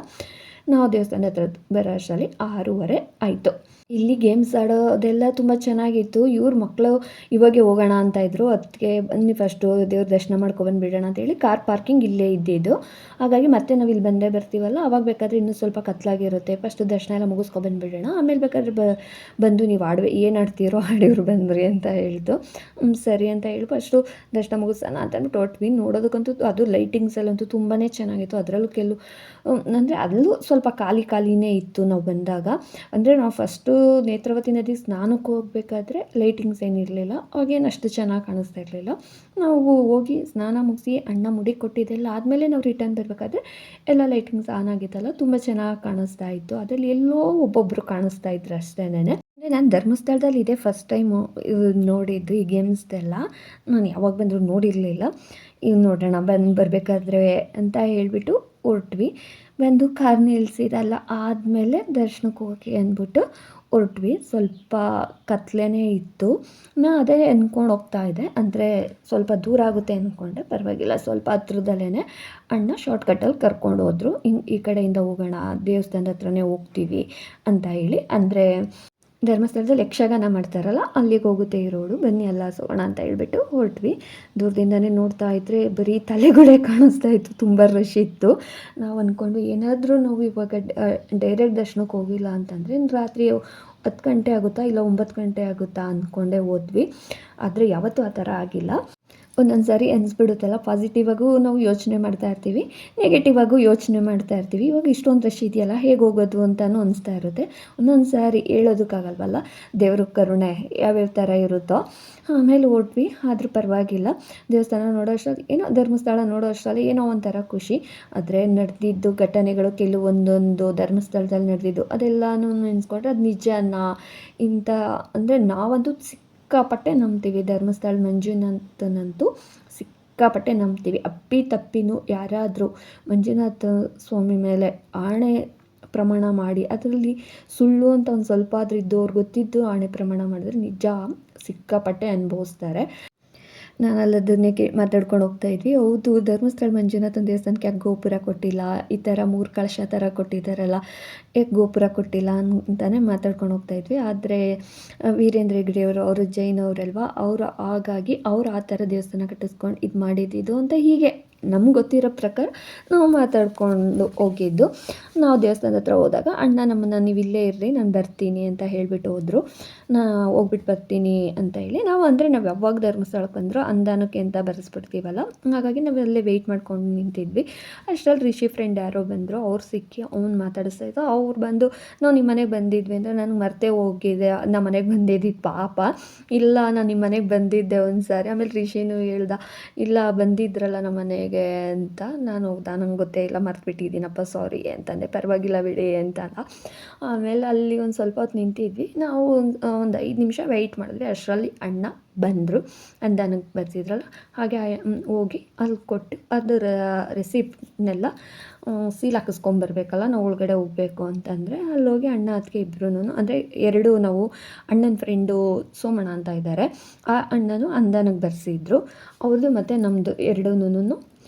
ನಾವು ದೇವಸ್ಥಾನದ ಹತ್ರ ಬರೋ ಅಷ್ಟರಲ್ಲಿ 6:30 ಆಯಿತು. ಇಲ್ಲಿ ಗೇಮ್ಸ್ ಆಡೋದೆಲ್ಲ ತುಂಬ ಚೆನ್ನಾಗಿತ್ತು. ಇವ್ರ ಮಕ್ಕಳು ಇವಾಗೆ ಹೋಗೋಣ ಅಂತ ಇದ್ದರು. ಅದಕ್ಕೆ ಬನ್ನಿ ಫಸ್ಟು ದೇವ್ರ ದರ್ಶನ ಮಾಡ್ಕೊಬಂದುಬಿಡೋಣ ಅಂತೇಳಿ ಕಾರ್ ಪಾರ್ಕಿಂಗ್ ಇಲ್ಲೇ ಇದ್ದಿದ್ದು. ಹಾಗಾಗಿ ಮತ್ತೆ ನಾವು ಇಲ್ಲಿ ಬಂದೇ ಬರ್ತೀವಲ್ಲ, ಆವಾಗ ಬೇಕಾದರೆ ಇನ್ನೂ ಸ್ವಲ್ಪ ಕತ್ಲಾಗಿರುತ್ತೆ, ಫಸ್ಟು ದರ್ಶನ ಎಲ್ಲ ಮುಗಿಸ್ಕೊಬಂದುಬಿಡೋಣ, ಆಮೇಲೆ ಬೇಕಾದ್ರೆ ಬಂದು ನೀವು ಏನು ಆಡ್ತೀರೋ ಆಡಿವ್ರು ಬಂದ್ರಿ ಅಂತ ಹೇಳ್ತು. ಸರಿ ಅಂತ ಹೇಳಿ ಫಸ್ಟು ದರ್ಶನ ಮುಗಿಸೋಣ ಅಂತ ಅಂದ್ಬಿಟ್ಟು ಹೊರಟ್ವಿ. ನೋಡೋದಕ್ಕಂತೂ ಅದು ಲೈಟಿಂಗ್ಸಲ್ಲಂತೂ ತುಂಬಾ ಚೆನ್ನಾಗಿತ್ತು. ಅದರಲ್ಲೂ ಅಂದರೆ ಅಲ್ಲೂ ಸ್ವಲ್ಪ ಖಾಲಿನೇ ಇತ್ತು ನಾವು ಬಂದಾಗ. ಅಂದರೆ ನಾವು ಫಸ್ಟು ನೇತ್ರಾವತಿ ನದಿ ಸ್ನಾನಕ್ಕೆ ಹೋಗಬೇಕಾದ್ರೆ ಲೈಟಿಂಗ್ಸ್ ಏನಿರಲಿಲ್ಲ, ಅವಾಗೇನು ಅಷ್ಟು ಚೆನ್ನಾಗಿ ಕಾಣಿಸ್ತಾ ಇರಲಿಲ್ಲ. ನಾವು ಹೋಗಿ ಸ್ನಾನ ಮುಗಿಸಿ ಅಣ್ಣ ಮುಡಿ ಕೊಟ್ಟಿದ್ದೆಲ್ಲ ಆದಮೇಲೆ ನಾವು ರಿಟರ್ನ್ ಬರಬೇಕಾದ್ರೆ ಎಲ್ಲ ಲೈಟಿಂಗ್ಸ್ ಆನ್ ಆಗಿತ್ತಲ್ಲ, ತುಂಬ ಚೆನ್ನಾಗಿ ಕಾಣಿಸ್ತಾ ಇತ್ತು. ಅದರಲ್ಲಿ ಎಲ್ಲೋ ಒಬ್ಬೊಬ್ಬರು ಕಾಣಿಸ್ತಾ ಇದ್ರು ಅಷ್ಟೇನೆ. ಅಂದರೆ ನಾನು ಧರ್ಮಸ್ಥಳದಲ್ಲಿ ಇದೇ ಫಸ್ಟ್ ಟೈಮು ನೋಡಿದ್ದು ಈ ಗೇಮ್ಸ್ದೆಲ್ಲ. ನಾನು ಯಾವಾಗ ಬಂದರೂ ನೋಡಿರಲಿಲ್ಲ. ಈಗ ನೋಡೋಣ ಬರಬೇಕಾದ್ರೆ ಅಂತ ಹೇಳಿಬಿಟ್ಟು ಹೊರಟ್ವಿ. ಬಂದು ಕಾರ್ ನಿಲ್ಲಿಸಿದಲ್ಲ ಆದಮೇಲೆ ದರ್ಶನಕ್ಕೆ ಹೋಗಿ ಅಂದ್ಬಿಟ್ಟು ಹೊರಟ್ವಿ. ಸ್ವಲ್ಪ ಕತ್ಲೇ ಇತ್ತು. ನಾನು ಅದೇ ಅಂದ್ಕೊಂಡು ಹೋಗ್ತಾಯಿದ್ದೆ, ಅಂದರೆ ಸ್ವಲ್ಪ ದೂರ ಆಗುತ್ತೆ ಅಂದ್ಕೊಂಡೆ, ಪರವಾಗಿಲ್ಲ, ಸ್ವಲ್ಪ ಹತ್ರದಲ್ಲೇ ಅಣ್ಣ ಶಾರ್ಟ್ಕಟ್ಟಲ್ಲಿ ಕರ್ಕೊಂಡು ಹೋದರು. ಈ ಕಡೆಯಿಂದ ಹೋಗೋಣ, ದೇವಸ್ಥಾನದ ಹತ್ರನೇ ಹೋಗ್ತೀವಿ ಅಂತ ಹೇಳಿ. ಅಂದರೆ ಧರ್ಮಸ್ಥಳದಲ್ಲಿ ಯಕ್ಷಗಾನ ಮಾಡ್ತಾರಲ್ಲ, ಅಲ್ಲಿಗೆ ಹೋಗುತ್ತೆ ಈ ರೋಡು, ಬನ್ನಿ ಎಲ್ಲ ಹೋಗೋಣ ಅಂತ ಹೇಳ್ಬಿಟ್ಟು ಹೊರಟ್ವಿ. ದೂರದಿಂದನೇ ನೋಡ್ತಾ ಇದ್ದರೆ ಬರೀ ತಲೆಗಳೇ ಕಾಣಿಸ್ತಾ ಇತ್ತು, ತುಂಬ ರಶ್ ಇತ್ತು. ನಾವು ಅಂದ್ಕೊಂಡು ಏನಾದರೂ ನಾವು ಇವಾಗ ಡೈರೆಕ್ಟ್ ದರ್ಶನಕ್ಕೆ ಹೋಗಿಲ್ಲ ಅಂತಂದರೆ ರಾತ್ರಿ 10 ಗಂಟೆ ಆಗುತ್ತಾ ಇಲ್ಲ 9 ಗಂಟೆ ಆಗುತ್ತಾ ಅಂದ್ಕೊಂಡೇ ಹೋದ್ವಿ. ಆದರೆ ಯಾವತ್ತೂ ಆ ಥರ ಆಗಿಲ್ಲ. ಒಂದೊಂದು ಸಾರಿ ಅನಿಸ್ಬಿಡುತ್ತಲ್ಲ, ಪಾಸಿಟಿವ್ ಆಗೂ ನಾವು ಯೋಚನೆ ಮಾಡ್ತಾ ಇರ್ತೀವಿ, ನೆಗೆಟಿವ್ ಆಗೂ ಯೋಚನೆ ಮಾಡ್ತಾ ಇರ್ತೀವಿ. ಇವಾಗ ಇಷ್ಟೊಂದು ರಶ್ ಇದೆಯಲ್ಲ, ಹೇಗೆ ಹೋಗೋದು ಅಂತಲೂ ಅನಿಸ್ತಾ ಇರುತ್ತೆ. ಒಂದೊಂದು ಸಾರಿ ಹೇಳೋದಕ್ಕಾಗಲ್ವಲ್ಲ, ದೇವ್ರ ಕರುಣೆ ಯಾವ್ಯಾವ ಥರ ಇರುತ್ತೋ. ಆಮೇಲೆ ಹೊರಟ್ವಿ, ಆದರೂ ಪರವಾಗಿಲ್ಲ. ದೇವಸ್ಥಾನ ನೋಡೋ ಅಷ್ಟರಲ್ಲಿ ಏನೋ, ಧರ್ಮಸ್ಥಳ ನೋಡೋ ಅಷ್ಟರಲ್ಲಿ ಏನೋ ಒಂಥರ ಖುಷಿ. ಆದರೆ ನಡೆದಿದ್ದು ಘಟನೆಗಳು ಕೆಲವೊಂದೊಂದು ಧರ್ಮಸ್ಥಳದಲ್ಲಿ ನಡೆದಿದ್ದು ಅದೆಲ್ಲನೂ ನೆನೆಸ್ಕೊಂಡ್ರೆ ಅದು ನಿಜನಾ ಇಂಥ ಅಂದರೆ ನಾವಂತೂ ಸಿಕ್ಕಾಪಟ್ಟೆ ನಂಬ್ತೀವಿ. ಧರ್ಮಸ್ಥಳ ಮಂಜುನಾಥನಂತೂ ಸಿಕ್ಕಾಪಟ್ಟೆ ನಂಬ್ತೀವಿ. ಅಪ್ಪಿತಪ್ಪಿನೂ ಯಾರಾದರೂ ಮಂಜುನಾಥ ಸ್ವಾಮಿ ಮೇಲೆ ಆಣೆ ಪ್ರಮಾಣ ಮಾಡಿ, ಅದರಲ್ಲಿ ಸುಳ್ಳು ಅಂತ ಒಂದು ಸ್ವಲ್ಪ ಆದರೂ ಇದ್ದವ್ರು ಗೊತ್ತಿದ್ದು ಆಣೆ ಪ್ರಮಾಣ ಮಾಡಿದ್ರೆ ನಿಜ ಸಿಕ್ಕಾಪಟ್ಟೆ ಅನುಭವಿಸ್ತಾರೆ. ನಾನು ಅದನ್ನೇ ಮಾತಾಡ್ಕೊಂಡು ಹೋಗ್ತಾಯಿದ್ವಿ. ಹೌದು, ಧರ್ಮಸ್ಥಳ ಮಂಜುನಾಥನ ದೇವಸ್ಥಾನಕ್ಕೆ ಯಾಕೆ ಗೋಪುರ ಕೊಟ್ಟಿಲ್ಲ, ಈ ಥರ 3 ಕಳಶ ಥರ ಕೊಟ್ಟಿದ್ದಾರಲ್ಲ, ಯಾಕೆ ಗೋಪುರ ಕೊಟ್ಟಿಲ್ಲ ಅಂತಲೇ ಮಾತಾಡ್ಕೊಂಡು ಹೋಗ್ತಾಯಿದ್ವಿ. ಆದರೆ ವೀರೇಂದ್ರ ಹೆಗ್ಗಡೆಯವರು, ಅವರು ಜೈನವರಲ್ವ, ಅವರು ಹಾಗಾಗಿ ಅವ್ರು ಆ ಥರ ದೇವಸ್ಥಾನ ಕಟ್ಟಿಸ್ಕೊಂಡು ಇದು ಮಾಡಿದ್ದು ಅಂತ ಹೀಗೆ ನಮ್ಗೆ ಗೊತ್ತಿರೋ ಪ್ರಕಾರ ನಾವು ಮಾತಾಡ್ಕೊಂಡು ಹೋಗಿದ್ದು. ನಾವು ದೇವಸ್ಥಾನದ ಹತ್ರ ಹೋದಾಗ ಅಣ್ಣ ನಮ್ಮನ್ನು ನೀವು ಇಲ್ಲೇ ಇರ್ರಿ, ನಾನು ಬರ್ತೀನಿ ಅಂತ ಹೇಳಿಬಿಟ್ಟು ಹೋದರು. ಹೋಗ್ಬಿಟ್ಟು ಬರ್ತೀನಿ ಅಂತ ಹೇಳಿ ನಾವು ಯಾವಾಗ ಧರ್ಮಸ್ಥಳಕ್ಕೆ ಬಂದರೂ ಅಂದಾನಕ್ಕೆ ಅಂತ ಬರೆಸ್ಬಿಡ್ತೀವಲ್ಲ, ಹಾಗಾಗಿ ನಾವು ಅಲ್ಲೇ ವೆಯ್ಟ್ ಮಾಡ್ಕೊಂಡು ನಿಂತಿದ್ವಿ. ಅಷ್ಟರಲ್ಲಿ ರಿಷಿ ಫ್ರೆಂಡ್ ಯಾರೋ ಬಂದರು, ಅವ್ರು ಸಿಕ್ಕಿ ಅವ್ನು ಮಾತಾಡಿಸ್ತಾ ಇದ್ದ. ಅವ್ರು ಬಂದು ನಾವು ನಿಮ್ಮ ಮನೆಗೆ ಬಂದಿದ್ವಿ ಅಂದರೆ ನನಗೆ ಮರ್ತೇ ಹೋಗಿದೆ, ನಮ್ಮ ಮನೆಗೆ ಬಂದಿದ್ದಿದ್ದು ಪಾಪ. ಇಲ್ಲ, ನಾನು ನಿಮ್ಮ ಮನೆಗೆ ಬಂದಿದ್ದೆ ಒಂದು ಸಾರಿ. ಆಮೇಲೆ ರಿಷಿನೂ ಹೇಳ್ದ, ಇಲ್ಲ ಬಂದಿದ್ರಲ್ಲ ನಮ್ಮ ಮನೆಗೆ ಅಂತ. ನಾನು ಹೌದಾ, ನಂಗೆ ಗೊತ್ತೇ ಇಲ್ಲ, ಮರ್ತುಬಿಟ್ಟಿದ್ದೀನಪ್ಪ, ಸಾರಿ ಅಂತಂದೆ. ಪರವಾಗಿಲ್ಲ ಬಿಡಿ ಅಂತಲ್ಲ. ಆಮೇಲೆ ಅಲ್ಲಿ ಒಂದು ಸ್ವಲ್ಪ ಹೊತ್ತು ನಿಂತಿದ್ವಿ. ನಾವು ಒಂದು 5 ನಿಮಿಷ ವೆಯ್ಟ್ ಮಾಡಿದ್ವಿ. ಅಷ್ಟರಲ್ಲಿ ಅಣ್ಣ ಬಂದರು, ಅಂದಾನಕ್ಕೆ ಬರ್ತಿದ್ರಲ್ಲ, ಹಾಗೆ ಹೋಗಿ ಅಲ್ಲಿ ಕೊಟ್ಟು ಅದರ ರೆಸಿಪ್ಟ್ನೆಲ್ಲ ಸೀಲ್ ಹಾಕಿಸ್ಕೊಂಬರ್ಬೇಕಲ್ಲ, ನಾವು ಒಳಗಡೆ ಹೋಗಬೇಕು ಅಂತಂದರೆ ಅಲ್ಲೋಗಿ ಅಣ್ಣ ಅದಕ್ಕೆ ಇಬ್ಬರೂ ಅಂದರೆ 2 ನಾವು ಅಣ್ಣನ ಫ್ರೆಂಡು ಸೋಮಣ್ಣ ಅಂತ ಇದ್ದಾರೆ, ಆ ಅಣ್ಣನೂ ಅಂದಾನಕ್ಕೆ ಬರ್ಸಿದ್ರು ಅವ್ರದ್ದು ಮತ್ತು ನಮ್ಮದು 2ನೂ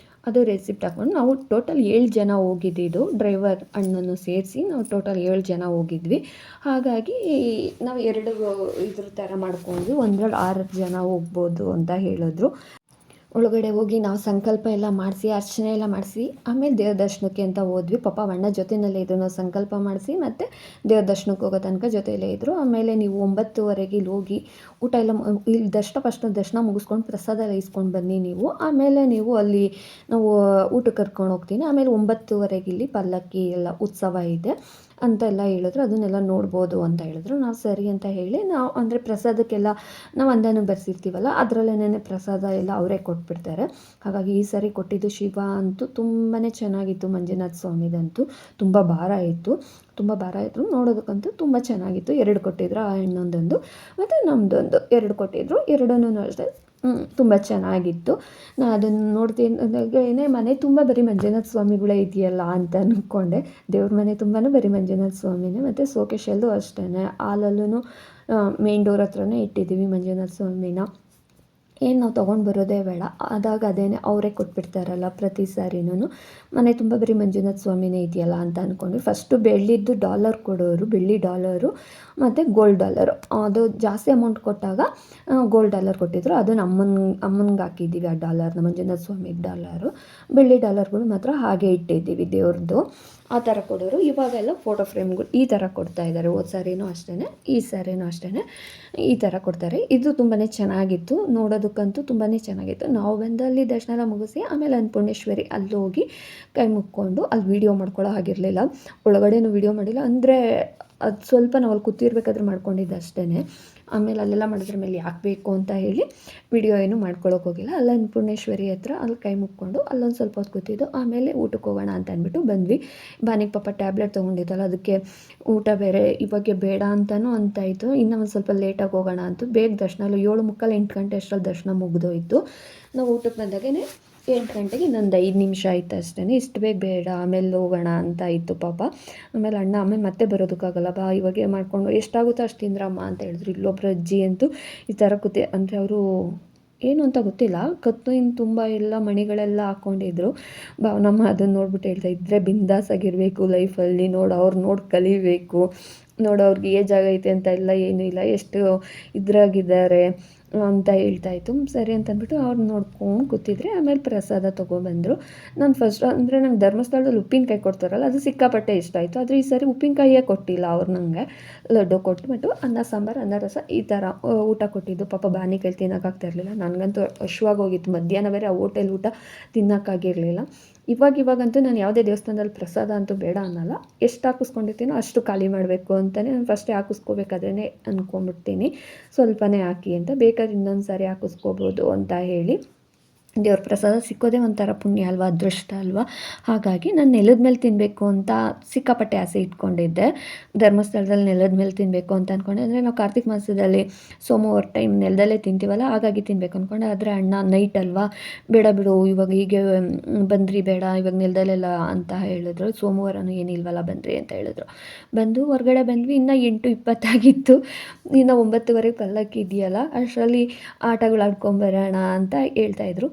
ಅದು ರೆಸಿಪ್ಟ್ ಹಾಕ್ಕೊಂಡು ನಾವು ಟೋಟಲ್ 7 ಜನ ಹೋಗಿದ್ದಿದ್ದು, ಡ್ರೈವರ್ ಅಣ್ಣನೂ ಸೇರಿಸಿ ನಾವು ಟೋಟಲ್ 7 ಜನ ಹೋಗಿದ್ವಿ. ಹಾಗಾಗಿ ನಾವು 2 ಇದ್ರ ಥರ ಮಾಡ್ಕೊಂಡ್ವಿ, ಒಂದ್ರಲ್ಲಿ 6 ಜನ ಹೋಗ್ಬೋದು ಅಂತ ಹೇಳಿದ್ರು. ಒಳಗಡೆ ಹೋಗಿ ನಾವು ಸಂಕಲ್ಪ ಎಲ್ಲ ಮಾಡಿಸಿ, ಅರ್ಚನೆ ಎಲ್ಲ ಮಾಡಿಸಿ, ಆಮೇಲೆ ದೇವ್ರ ದರ್ಶನಕ್ಕೆ ಅಂತ ಹೋದ್ವಿ. ಪಾಪ ಅಣ್ಣ ಜೊತೆಯಲ್ಲೇ ಇದ್ದರು. ನಾವು ಸಂಕಲ್ಪ ಮಾಡಿಸಿ ಮತ್ತು ದೇವ್ರ ದರ್ಶನಕ್ಕೆ ಹೋಗೋ ತನಕ ಜೊತೆಯಲ್ಲೇ ಇದ್ದರು. ಆಮೇಲೆ ನೀವು 9:30 ಇಲ್ಲಿ ಹೋಗಿ ಊಟ ಎಲ್ಲ ಇಲ್ಲಿ ಫಸ್ಟ್ ದರ್ಶನ ಮುಗಿಸ್ಕೊಂಡು ಪ್ರಸಾದ ಎಲ್ಲ ಇಸ್ಕೊಂಡು ಬನ್ನಿ ನೀವು, ಆಮೇಲೆ ನೀವು ಅಲ್ಲಿ ನಾವು ಊಟಕ್ಕೆ ಕರ್ಕೊಂಡು ಹೋಗ್ತೀನಿ, ಆಮೇಲೆ 9:30 ಇಲ್ಲಿ ಪಲ್ಲಕ್ಕಿ ಎಲ್ಲ ಉತ್ಸವ ಇದೆ ಅಂತೆಲ್ಲ ಹೇಳಿದ್ರು. ಅದನ್ನೆಲ್ಲ ನೋಡ್ಬೋದು ಅಂತ ಹೇಳಿದ್ರು. ನಾವು ಸರಿ ಅಂತ ಹೇಳಿ ನಾವು ಪ್ರಸಾದಕ್ಕೆಲ್ಲ ನಾವು ಅಂದಾನಕ್ಕೆ ಬರ್ಸಿರ್ತೀವಲ್ಲ, ಅದರಲ್ಲೇನೆ ಪ್ರಸಾದ ಎಲ್ಲ ಅವರೇ ಕೊಟ್ಬಿಡ್ತಾರೆ. ಹಾಗಾಗಿ ಈ ಸಾರಿ ಕೊಟ್ಟಿದ್ದು ಶಿವ ಅಂತೂ ತುಂಬಾ ಚೆನ್ನಾಗಿತ್ತು. ಮಂಜುನಾಥ ಸ್ವಾಮಿದಂತೂ ತುಂಬ ಭಾರ ಇತ್ತು ನೋಡೋದಕ್ಕಂತೂ ತುಂಬ ಚೆನ್ನಾಗಿತ್ತು. 2 ಕೊಟ್ಟಿದ್ರು, ಆ ಹೆಣ್ಣೊಂದೊಂದು ಮತ್ತು ನಮ್ಮದೊಂದು 2 ಕೊಟ್ಟಿದ್ರು. 2ನೂ ಅಷ್ಟೇ ತುಂಬ ಚೆನ್ನಾಗಿತ್ತು. ನಾನು ಅದನ್ನು ನೋಡ್ತೀನಿ ಮನೆ ತುಂಬ ಬರೀ ಮಂಜುನಾಥ ಸ್ವಾಮಿಗಳೇ ಇದೆಯಲ್ಲ ಅಂತ ಅಂದ್ಕೊಂಡೆ. ದೇವ್ರ ಮನೆ ತುಂಬಾ ಬರೀ ಮಂಜುನಾಥ ಸ್ವಾಮಿನೇ. ಮತ್ತು ಶೋಕೇಶಲ್ಲೂ ಅಷ್ಟೇ, ಹಾಲಲ್ಲೂ ಮೇನ್ ಡೋರ್ ಹತ್ರನೇ ಇಟ್ಟಿದ್ದೀವಿ ಮಂಜುನಾಥ ಸ್ವಾಮಿನ. ಏನು ನಾವು ತೊಗೊಂಡು ಬರೋದೇ ಬೇಡ, ಆದಾಗ ಅದೇನೆ ಅವರೇ ಕೊಟ್ಬಿಡ್ತಾರಲ್ಲ ಪ್ರತಿ ಸಾರಿನೂ. ಮನೆ ತುಂಬ ಬರೀ ಮಂಜುನಾಥ ಸ್ವಾಮಿನೇ ಇದೆಯಲ್ಲ ಅಂತ ಅಂದ್ಕೊಂಡ್ವಿ. ಫಸ್ಟು ಬೆಳ್ಳಿದ್ದು ಡಾಲರ್ ಕೊಡೋರು, ಬೆಳ್ಳಿ ಡಾಲರು ಮತ್ತು ಗೋಲ್ಡ್ ಡಾಲರು. ಅದು ಜಾಸ್ತಿ ಅಮೌಂಟ್ ಕೊಟ್ಟಾಗ ಗೋಲ್ಡ್ ಡಾಲರ್ ಕೊಟ್ಟಿದ್ರು. ಅದನ್ನು ಅಮ್ಮನಿಗೆ ಹಾಕಿದ್ದೀವಿ ಆ ಡಾಲರ್ನ, ಮಂಜುನಾಥ ಸ್ವಾಮಿಗೆ ಡಾಲರು. ಬೆಳ್ಳಿ ಡಾಲರ್ಗಳು ಮಾತ್ರ ಹಾಗೆ ಇಟ್ಟಿದ್ದೀವಿ ದೇವ್ರದ್ದು. ಆ ಥರ ಕೊಡೋರು. ಇವಾಗೆಲ್ಲ ಫೋಟೋ ಫ್ರೇಮ್ಗಳು ಈ ಥರ ಕೊಡ್ತಾಯಿದ್ದಾರೆ. ಹೋದ ಸಾರಿನೂ ಅಷ್ಟೇ, ಈ ಸಾರಿನೂ ಅಷ್ಟೇ ಈ ಥರ ಕೊಡ್ತಾರೆ. ಇದು ತುಂಬಾ ಚೆನ್ನಾಗಿತ್ತು, ನೋಡೋದಕ್ಕಂತೂ ತುಂಬಾ ಚೆನ್ನಾಗಿತ್ತು. ನಾವು ಬಂದಲ್ಲಿ ದರ್ಶನ ಎಲ್ಲ ಮುಗಿಸಿ ಆಮೇಲೆ ಅನ್ನಪೂರ್ಣೇಶ್ವರಿ ಅಲ್ಲಿ ಹೋಗಿ ಕೈ ಮುಕ್ಕೊಂಡು ಅಲ್ಲಿ ವೀಡಿಯೋ ಮಾಡ್ಕೊಳ್ಳೋ ಹಾಗಿರಲಿಲ್ಲ. ಒಳಗಡೆನೂ ವೀಡಿಯೋ ಮಾಡಿಲ್ಲ, ಅಂದರೆ ಅದು ಸ್ವಲ್ಪ ನಾವು ಅಲ್ಲಿ ಕೂತಿರ್ಬೇಕಾದ್ರೆ ಮಾಡ್ಕೊಂಡಿದ್ದು ಅಷ್ಟೇ. ಆಮೇಲೆ ಅಲ್ಲೆಲ್ಲ ಮಾಡಿದ್ರ ಮೇಲೆ ಯಾಕೆ ಬೇಕು ಅಂತ ಹೇಳಿ ವಿಡಿಯೋ ಏನು ಮಾಡ್ಕೊಳ್ಳೋಕೆ ಹೋಗಿಲ್ಲ. ಅಲ್ಲಿ ಅನ್ನಪೂರ್ಣೇಶ್ವರಿ ಹತ್ರ ಅಲ್ಲಿ ಕೈ ಮುಕ್ಕೊಂಡು ಅಲ್ಲೊಂದು ಸ್ವಲ್ಪ ಹೊತ್ತು ಕೂತಿದ್ದು. ಆಮೇಲೆ ಊಟಕ್ಕೆ ಹೋಗೋಣ ಅಂತ ಅಂದ್ಬಿಟ್ಟು ಬಂದ್ವಿ. ಬಾನಿಗೆ ಪಾಪ ಟ್ಯಾಬ್ಲೆಟ್ ತೊಗೊಂಡಿದ್ದಲ್ಲ, ಅದಕ್ಕೆ ಊಟ ಬೇರೆ ಇವಾಗ ಬೇಡ ಅಂತಲೂ ಅಂತಾಯಿತು. ಇನ್ನೂ ಒಂದು ಸ್ವಲ್ಪ ಲೇಟಾಗಿ ಹೋಗೋಣ ಅಂತು. ಬೇಗ ದರ್ಶನ 7:45 8 ಗಂಟೆ ಅಷ್ಟರಲ್ಲಿ ದರ್ಶನ ಮುಗಿದೋಯ್ತು. ನಾವು ಊಟಕ್ಕೆ ಬಂದಾಗೇ 8 ಗಂಟೆಗೆ ಇನ್ನೊಂದು 5 ನಿಮಿಷ ಆಯಿತು ಅಷ್ಟೇ. ಇಷ್ಟು ಬೇಡ, ಆಮೇಲೆ ಹೋಗೋಣ ಅಂತ ಇತ್ತು ಪಾಪ. ಆಮೇಲೆ ಅಣ್ಣ ಆಮೇಲೆ ಮತ್ತೆ ಬರೋದಕ್ಕಾಗಲ್ಲ ಬಾ, ಇವಾಗೆ ಮಾಡ್ಕೊಂಡು ಎಷ್ಟಾಗುತ್ತೋ ಅಷ್ಟು ತಿಂದ್ರಮ್ಮ ಅಂತ ಹೇಳಿದ್ರು. ಇಲ್ಲೊಬ್ರು ಅಜ್ಜಿ ಅಂತೂ ಈ ಥರ ಅಂದರೆ ಅವರು ಏನು ಅಂತ ಗೊತ್ತಿಲ್ಲ, ಕತ್ತಿನ ತುಂಬ ಎಲ್ಲ ಮಣಿಗಳೆಲ್ಲ ಹಾಕ್ಕೊಂಡಿದ್ರು. ನಮ್ಮ ಅದನ್ನು ನೋಡ್ಬಿಟ್ಟು ಹೇಳ್ತಾ ಇದ್ದರೆ ಬಿಂದಾಸ್ ಆಗಿರಬೇಕು ಲೈಫಲ್ಲಿ, ಅವ್ರು ನೋಡಿ ಕಲಿಬೇಕು, ಅವ್ರಿಗೆ ಏಜ್ ಆಗೈತೆ ಅಂತ ಇಲ್ಲ, ಏನೂ ಇಲ್ಲ, ಎಷ್ಟು ಇದ್ರಾಗಿದ್ದಾರೆ ಅಂತ ಹೇಳ್ತಾಯಿತ್ತು. ಸರಿ ಅಂತ ಅಂದ್ಬಿಟ್ಟು ಅವ್ರು ನೋಡ್ಕೊಂಡು ಕೂತಿದ್ರೆ. ಆಮೇಲೆ ಪ್ರಸಾದ ತೊಗೊಬಂದರು. ನಾನು ಫಸ್ಟ್ ಅಂದರೆ ನಂಗೆ ಧರ್ಮಸ್ಥಳದಲ್ಲಿ ಉಪ್ಪಿನಕಾಯಿ ಕೊಡ್ತಾರಲ್ಲ, ಅದು ಸಿಕ್ಕಾಪಟ್ಟೆ ಇಷ್ಟ ಆಯಿತು. ಆದರೆ ಈ ಸಾರಿ ಉಪ್ಪಿನಕಾಯಿಯೇ ಕೊಟ್ಟಿಲ್ಲ ಅವ್ರು ನನಗೆ. ಲಡ್ಡು ಕೊಟ್ಬಿಟ್ಟು ಅನ್ನ ಸಾಂಬಾರು ಅನ್ನ ರಸ ಈ ಥರ ಊಟ ಕೊಟ್ಟಿದ್ದು. ಪಾಪ ಬಾನಿ ಕೈಲಿ ತಿನ್ನೋಕ್ಕಾಗ್ತಾಯಿರಲಿಲ್ಲ. ನನಗಂತೂ ಹೋಗಿತ್ತು. ಮಧ್ಯಾಹ್ನ ಬೇರೆ ಆ ಹೋಟೆಲ್ ಊಟ ತಿನ್ನೋಕ್ಕಾಗಿರಲಿಲ್ಲ. ಇವಾಗಂತೂ ನಾನು ಯಾವುದೇ ದೇವಸ್ಥಾನದಲ್ಲಿ ಪ್ರಸಾದ ಅಂತೂ ಬೇಡ ಅನ್ನಲ್ಲ. ಎಷ್ಟು ಹಾಕಿಸ್ಕೊಂಡಿರ್ತೀನೋ ಅಷ್ಟು ಖಾಲಿ ಮಾಡಬೇಕು ಅಂತಲೇ ನಾನು ಫಸ್ಟೇ ಹಾಕಿಸ್ಕೋಬೇಕಾದ್ರೇ ಅಂದ್ಕೊಂಬಿಡ್ತೀನಿ. ಸ್ವಲ್ಪನೇ ಹಾಕಿ ಅಂತ, ಬೇಕಾದ್ರೆ ಇನ್ನೊಂದು ಸಾರಿ ಹಾಕಿಸ್ಕೋಬೋದು ಅಂತ ಹೇಳಿ. ದೇವ್ರ ಪ್ರಸಾದ ಸಿಕ್ಕೋದೇ ಒಂಥರ ಪುಣ್ಯ ಅಲ್ವಾ, ಅದೃಷ್ಟ ಅಲ್ವಾ. ಹಾಗಾಗಿ ನಾನು ನೆಲದ ಮೇಲೆ ತಿನ್ನಬೇಕು ಅಂತ ಸಿಕ್ಕಾಪಟ್ಟೆ ಆಸೆ ಇಟ್ಕೊಂಡಿದ್ದೆ. ಧರ್ಮಸ್ಥಳದಲ್ಲಿ ನೆಲದ ಮೇಲೆ ತಿನ್ನಬೇಕು ಅಂತ ಅಂದ್ಕೊಂಡೆ. ಅಂದರೆ ನಾವು ಕಾರ್ತಿಕ ಮಾಸದಲ್ಲಿ ಸೋಮವಾರ ಟೈಮ್ ನೆಲದಲ್ಲೇ ತಿಂತೀವಲ್ಲ, ಹಾಗಾಗಿ ತಿನ್ನಬೇಕು ಅಂದ್ಕೊಂಡೆ. ಆದರೆ ಅಣ್ಣ ನೈಟ್ ಅಲ್ವಾ, ಬೇಡ ಬಿಡು ಇವಾಗ ಹೀಗೆ ಬಂದ್ರಿ, ಬೇಡ ಇವಾಗ ನೆಲದಲ್ಲೆಲ್ಲ ಅಂತ ಹೇಳಿದ್ರು. ಸೋಮವಾರನೂ ಏನಿಲ್ವಲ್ಲ ಬನ್ನಿರಿ ಅಂತ ಹೇಳಿದ್ರು. ಬಂದು ಹೊರಗಡೆ ಬಂದ್ವಿ. ಇನ್ನು 8:20 ಇನ್ನು 9:30 ಪಲ್ಲಕ್ಕಿ ಇದೆಯಲ್ಲ, ಅಷ್ಟರಲ್ಲಿ ಆಟಗಳು ಆಡ್ಕೊಂಬರೋಣ ಅಂತ ಹೇಳ್ತಾಯಿದ್ರು.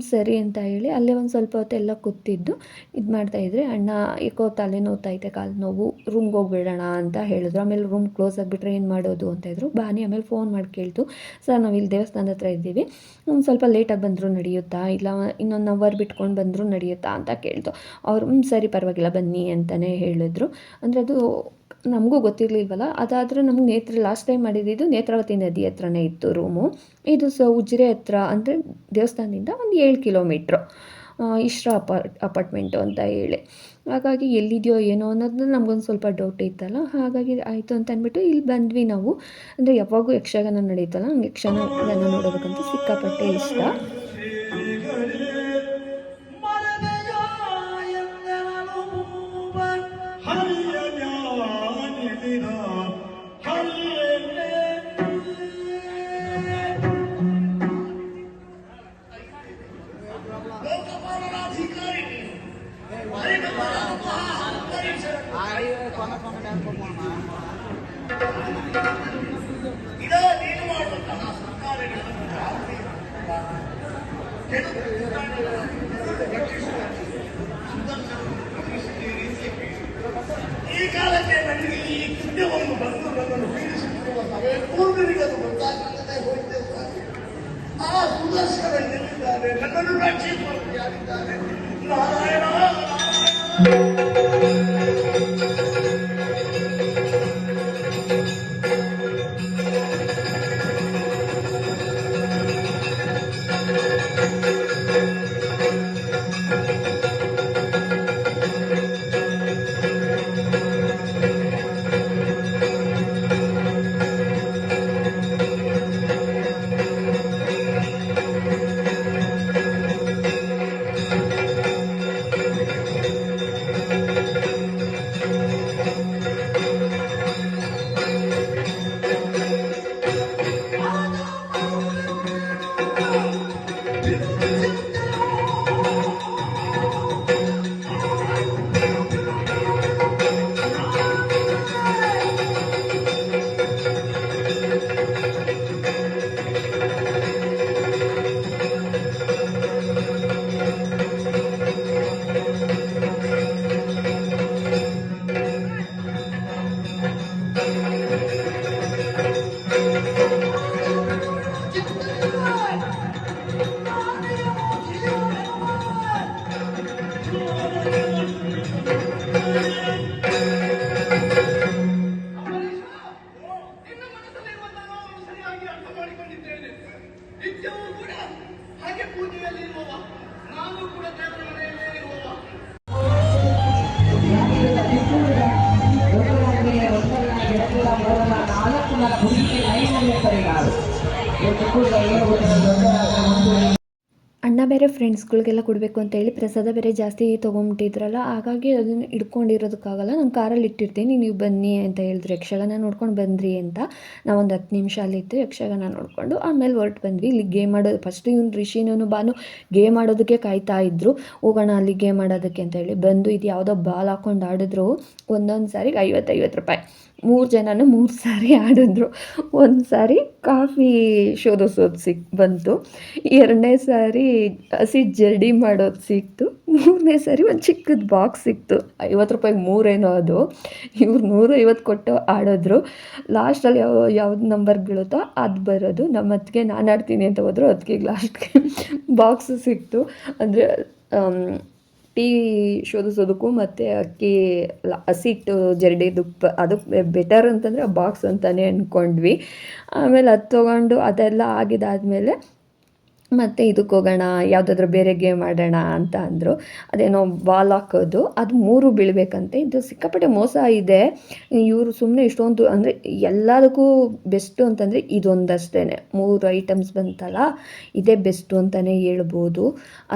ಸರಿ ಅಂತ ಹೇಳಿ ಅಲ್ಲೇ ಒಂದು ಸ್ವಲ್ಪ ಹೊತ್ತೆಲ್ಲ ಕೂತಿದ್ದು ಇದು ಮಾಡ್ತಾಯಿದ್ರೆ, ಅಣ್ಣ ಏಕೋ ತಲೆ ನೋವ್ತೈತೆ, ಕಾಲು ನೋವು, ರೂಮ್ಗೆ ಹೋಗ್ಬಿಡೋಣ ಅಂತ ಹೇಳಿದ್ರು. ಆಮೇಲೆ ರೂಮ್ ಕ್ಲೋಸ್ ಆಗಿಬಿಟ್ರೆ ಏನು ಮಾಡೋದು ಅಂತ ಇದ್ರು. ಬಾನಿ ಆಮೇಲೆ ಫೋನ್ ಮಾಡಿ ಕೇಳ್ತು, ಸರ್ ನಾವು ಇಲ್ಲಿ ದೇವಸ್ಥಾನದ ಹತ್ರ ಇದ್ದೀವಿ, ಸ್ವಲ್ಪ ಲೇಟಾಗಿ ಬಂದರೂ ನಡೆಯುತ್ತಾ, ಇಲ್ಲ ಇನ್ನೊಂದು ಅವರ್ ಬಿಟ್ಕೊಂಡು ಬಂದರೂ ನಡೆಯುತ್ತಾ ಅಂತ ಕೇಳ್ತು. ಅವರು ಸರಿ ಪರವಾಗಿಲ್ಲ ಬನ್ನಿ ಅಂತಲೇ ಹೇಳಿದ್ರು. ಅಂದರೆ ಅದು ನಮಗೂ ಗೊತ್ತಿರಲಿಲ್ವಲ್ಲ. ಅದಾದರೆ ನಮ್ಗೆ ಲಾಸ್ಟ್ ಟೈಮ್ ಮಾಡಿದ್ದು ನೇತ್ರಾವತಿ ನದಿ ಹತ್ರನೇ ಇತ್ತು ರೂಮು. ಇದು ಉಜಿರೆ ಹತ್ರ, ಅಂದರೆ ದೇವಸ್ಥಾನದಿಂದ ಒಂದು 7 ಕಿಲೋಮೀಟ್ರು ಇಶ್ರಾ ಅಪಾರ್ಟ್ಮೆಂಟು ಅಂತ ಹೇಳಿ. ಹಾಗಾಗಿ ಎಲ್ಲಿದೆಯೋ ಏನೋ ಅನ್ನೋದನ್ನ ನಮಗೊಂದು ಸ್ವಲ್ಪ ಡೌಟ್ ಇತ್ತಲ್ಲ. ಹಾಗಾಗಿ ಆಯಿತು ಅಂತ ಅಂದ್ಬಿಟ್ಟು ಇಲ್ಲಿ ಬಂದ್ವಿ ನಾವು. ಅಂದರೆ ಯಾವಾಗೂ ಯಕ್ಷಗಾನ ನಡೀತಲ್ಲ, ನಂಗೆ ಯಕ್ಷಗಾನ ನೋಡೋದಕ್ಕಂತೂ ಸಿಕ್ಕಾಪಟ್ಟೆ ಇಷ್ಟ. ಈ ಕಾಲಕ್ಕೆ ನನಗೆ ಈ ಕೃತ್ಯವನ್ನು ಬಂದು ನನ್ನನ್ನು ಪೀಡಿಸುತ್ತಿರುವ ಸಮಯ ಪೂರ್ವರಿಗದು ಗೊತ್ತಾಗುತ್ತದೆ ಹೋಯಿತೆ. ಆ ಸುದರ್ಶನ ಎಲ್ಲಿದ್ದಾನೆ, ನನ್ನನ್ನು ರಕ್ಷಿಸುವಂತೆ ಯಾರಿದ್ದಾನೆ? ನಾರಾಯಣ. ಅಣ್ಣ ಬೇರೆ ಫ್ರೆಂಡ್ಸ್ಗಳಿಗೆಲ್ಲ ಕೊಡಬೇಕು ಅಂತೇಳಿ ಪ್ರಸಾದ ಬೇರೆ ಜಾಸ್ತಿ ತೊಗೊಂಬಿಟ್ಟಿದ್ರಲ್ಲ, ಹಾಗಾಗಿ ಅದನ್ನು ಇಟ್ಕೊಂಡಿರೋದಕ್ಕಾಗಲ್ಲ, ನಾನು ಕಾರಲ್ಲಿ ಇಟ್ಟಿರ್ತೀನಿ, ನೀವು ಬನ್ನಿ ಅಂತ ಹೇಳಿದ್ರು. ಯಕ್ಷಗಾನ ನೋಡ್ಕೊಂಡು ಬಂದ್ರಿ ಅಂತ ನಾವೊಂದು 10 ನಿಮಿಷ ಅಲ್ಲಿದ್ದು ಯಕ್ಷಗಾನ ನೋಡಿಕೊಂಡು ಆಮೇಲೆ ಹೊರಟು ಬಂದ್ವಿ. ಇಲ್ಲಿ ಗೇಮ್ ಆಡೋದು ಫಸ್ಟ್ ಇವ್ನು ರಿಷಿನೂ ಬಾನು ಗೇಮ್ ಆಡೋದಕ್ಕೆ ಕಾಯ್ತಾ ಇದ್ರು, ಹೋಗೋಣ ಅಲ್ಲಿ ಗೇಮ್ ಆಡೋದಕ್ಕೆ ಅಂತ ಹೇಳಿ. ಬಂದು ಇದು ಯಾವುದೋ ಬಾಲ್ ಹಾಕ್ಕೊಂಡು ಆಡಿದ್ರು. ಒಂದೊಂದು ಸಾರಿಗೆ 50 ರೂಪಾಯಿ. 3 ಜನನೂ 3 ಸಾರಿ ಆಡಿದ್ರು. ಒಂದು ಸಾರಿ ಕಾಫಿ ಶೋಧಿಸೋದು ಬಂತು, 2ನೇ ಸಾರಿ ಹಸಿ ಜಡಿ ಮಾಡೋದು ಸಿಕ್ತು, ಮೂರನೇ ಸರಿ ಒಂದು ಚಿಕ್ಕದು ಬಾಕ್ಸ್ ಸಿಕ್ತು, 50 ರೂಪಾಯಿಗೆ ಮೂರೇನೋ ಅದು. ಇವ್ರು 150 ಕೊಟ್ಟು ಆಡಿದ್ರು. ಲಾಸ್ಟಲ್ಲಿ ಯಾವ್ದು ನಂಬರ್ ಬೀಳುತ್ತೋ ಅದು ಬರೋದು. ನಮ್ಮ ಅತ್ತಿಗೆ ನಾನು ಆಡ್ತೀನಿ ಅಂತ ಹೋದ್ರು, ಅದಕ್ಕೆ ಲಾಸ್ಟ್ಗೆ ಬಾಕ್ಸು ಸಿಕ್ತು. ಅಂದರೆ ಟೀ ಶೋಧಿಸೋದಕ್ಕೂ ಮತ್ತು ಅಕ್ಕಿ ಹಸಿಟ್ಟು ಜರಡಿದಕ್ಕೆ ಅದಕ್ಕೆ ಬೆಟರ್ ಅಂತಂದರೆ ಆ ಬಾಕ್ಸ್ ಅಂತಲೇ ಅಂದ್ಕೊಂಡ್ವಿ. ಆಮೇಲೆ ಅದು ತೊಗೊಂಡು ಅದೆಲ್ಲ ಆಗಿದ್ದಾದಮೇಲೆ ಮತ್ತು ಇದಕ್ಕೆ ಹೋಗೋಣ, ಯಾವುದಾದ್ರೂ ಬೇರೆ ಗೇಮ್ ಆಡೋಣ ಅಂತ ಅಂದರು. ಅದೇನೋ ಬಾಲ್ ಹಾಕೋದು, ಅದು 3 ಬೀಳಬೇಕಂತೆ. ಇದು ಸಿಕ್ಕಾಪಟ್ಟೆ ಮೋಸ ಇದೆ. ಇವರು ಸುಮ್ಮನೆ ಇಷ್ಟೊಂದು ಅಂದರೆ ಎಲ್ಲದಕ್ಕೂ ಬೆಸ್ಟು ಅಂತಂದರೆ ಇದೊಂದಷ್ಟೇ, 3 ಐಟಮ್ಸ್ ಬಂತಲ್ಲ ಇದೇ ಬೆಸ್ಟು ಅಂತಲೇ ಹೇಳ್ಬೋದು.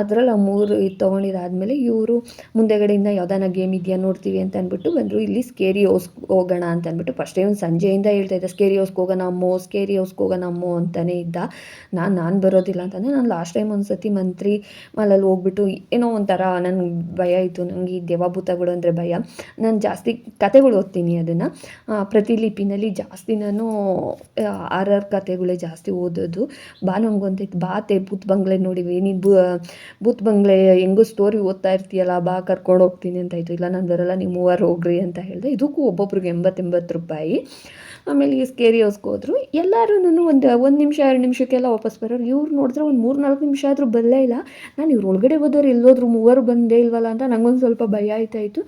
ಅದರಲ್ಲಿ ಆ 3 ಇದು ತೊಗೊಂಡಿದ್ದಾದಮೇಲೆ ಇವರು ಮುಂದೆಗಡೆಯಿಂದ ಯಾವ್ದಾನ ಗೇಮ್ ಇದೆಯಾ ನೋಡ್ತೀವಿ ಅಂತ ಅಂದ್ಬಿಟ್ಟು ಬಂದರು. ಇಲ್ಲಿ ಸ್ಕೇರಿ ಹೌಸ್ಗೆ ಹೋಗೋಣ ಅಂತ ಅಂದ್ಬಿಟ್ಟು ಫಸ್ಟೇ ಒಂದು ಸಂಜೆಯಿಂದ ಹೇಳ್ತಾಯಿದ್ದೆ, ಸ್ಕೇರಿ ಹೌಸ್ಗೆ ಹೋಗೋಣ ಅಮ್ಮೋ, ಸ್ಕೇರಿ ಹೌಸ್ಗೆ ಹೋಗೋಣ ಅಮ್ಮೋ ಅಂತಲೇ ಇದ್ದ. ನಾನು ಬರೋದಿಲ್ಲ ಅಂತಂದರೆ, ನಾನು ಲಾಸ್ಟ್ ಟೈಮ್ ಒಂದು ಸತಿ ಮಂತ್ರಿ ಮಾಲಲ್ಲಿ ಹೋಗ್ಬಿಟ್ಟು ಏನೋ ಒಂಥರ ನನಗೆ ಭಯ ಇತ್ತು. ನನಗೆ ಈ ದೆವ್ವಭೂತಗಳು ಅಂದರೆ ಭಯ. ನಾನು ಜಾಸ್ತಿ ಕತೆಗಳು ಓದ್ತೀನಿ, ಅದನ್ನು ಪ್ರತಿಲಿಪಿನಲ್ಲಿ ಜಾಸ್ತಿ ನಾನು ಆರ್ ಕತೆಗಳೇ ಜಾಸ್ತಿ ಓದೋದು. ನಮ್ಗೊಂತೈತೆ ಬಾತೆ ಭೂತ್ ಬಂಗ್ಲೆ ನೋಡಿವಿ, ನೀನು ಭೂತ್ ಬಂಗ್ಲೆ ಹೆಂಗೂ ಸ್ಟೋರಿ ಓದ್ತಾ ಇರ್ತೀಯಲ್ಲ, ಬಾ ಕರ್ಕೊಂಡು ಹೋಗ್ತೀನಿ ಅಂತಾಯಿತು. ಇಲ್ಲ ನಾನು ಬರೋಲ್ಲ, ನೀವು 3 ಹೋಗ್ರಿ ಅಂತ ಹೇಳಿದೆ. ಇದಕ್ಕೂ ಒಬ್ಬೊಬ್ರಿಗೆ 80 ರೂಪಾಯಿ. ಆಮೇಲೆ ಈ ಸ್ಕೇರಿ ಹೌಸ್ಗೆ ಹೋದ್ರು. ಎಲ್ಲರೂ ಒಂದು ನಿಮಿಷ 2 ನಿಮಿಷಕ್ಕೆಲ್ಲ ವಾಪಸ್ ಬರೋರು. ಇವ್ರು ನೋಡಿದ್ರೆ ಒಂದು 3-4 ನಿಮಿಷ ಆದರೂ ಬರಲೇ ಇಲ್ಲ. ನಾನು ಇವ್ರು ಒಳಗಡೆ ಹೋದವ್ರು ಎಲ್ಲೋದ್ರು, 3 ಬಂದೇ ಇಲ್ವಲ್ಲ ಅಂತ ನನಗೊಂದು ಸ್ವಲ್ಪ ಭಯ ಆಯ್ತಾಯಿತ್ತು.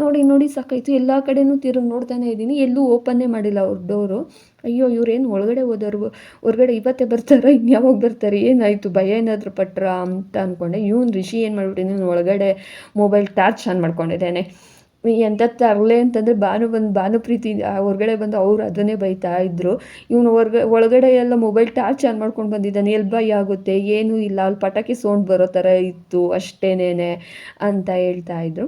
ನೋಡಿ ಸಾಕಾಯಿತು. ಎಲ್ಲ ಕಡೆನೂ ತಿರುಗಿ ನೋಡ್ತಾನೆ ಇದ್ದೀನಿ, ಎಲ್ಲೂ ಓಪನ್ನೇ ಮಾಡಿಲ್ಲ ಅವ್ರ ಡೋರು. ಅಯ್ಯೋ ಇವ್ರೇನು ಒಳಗಡೆ ಹೋದವ್ರು, ಹೊರಗಡೆ ಇವತ್ತೇ ಬರ್ತಾರೋ ಇನ್ಯಾವಾಗ ಬರ್ತಾರೆ, ಏನಾಯಿತು ಭಯ ಏನಾದರೂ ಪಟ್ರಾ ಅಂತ ಅಂದ್ಕೊಂಡೆ. ರಿಷಿ ಏನು ಮಾಡ್ಬಿಟ್ಟಿದ್ದೀನಿ, ಒಳಗಡೆ ಮೊಬೈಲ್ ಟಾರ್ಚ್ ಆನ್ ಮಾಡ್ಕೊಂಡಿದ್ದೇನೆ. ಎಂಥ ತರಲೆ ಅಂತಂದರೆ ಭಾನುಪ್ರೀತಿ ಹೊರಗಡೆ ಬಂದು ಅವ್ರು ಅದನ್ನೇ ಬೈತಾ ಇದ್ದರು. ಇವನು ಒಳಗಡೆ ಎಲ್ಲ ಮೊಬೈಲ್ ಟಾರ್ಚ್ ಆನ್ ಮಾಡ್ಕೊಂಡು ಬಂದಿದ್ದಾನೆ, ಎಲ್ಲಿ ಭಯ ಆಗುತ್ತೆ, ಏನೂ ಇಲ್ಲ, ಅಲ್ಲಿ ಪಟಾಕಿ ಸೌಂಡ್ ಬರೋ ಥರ ಇತ್ತು ಅಷ್ಟೇನೇ ಅಂತ ಹೇಳ್ತಾಯಿದ್ರು.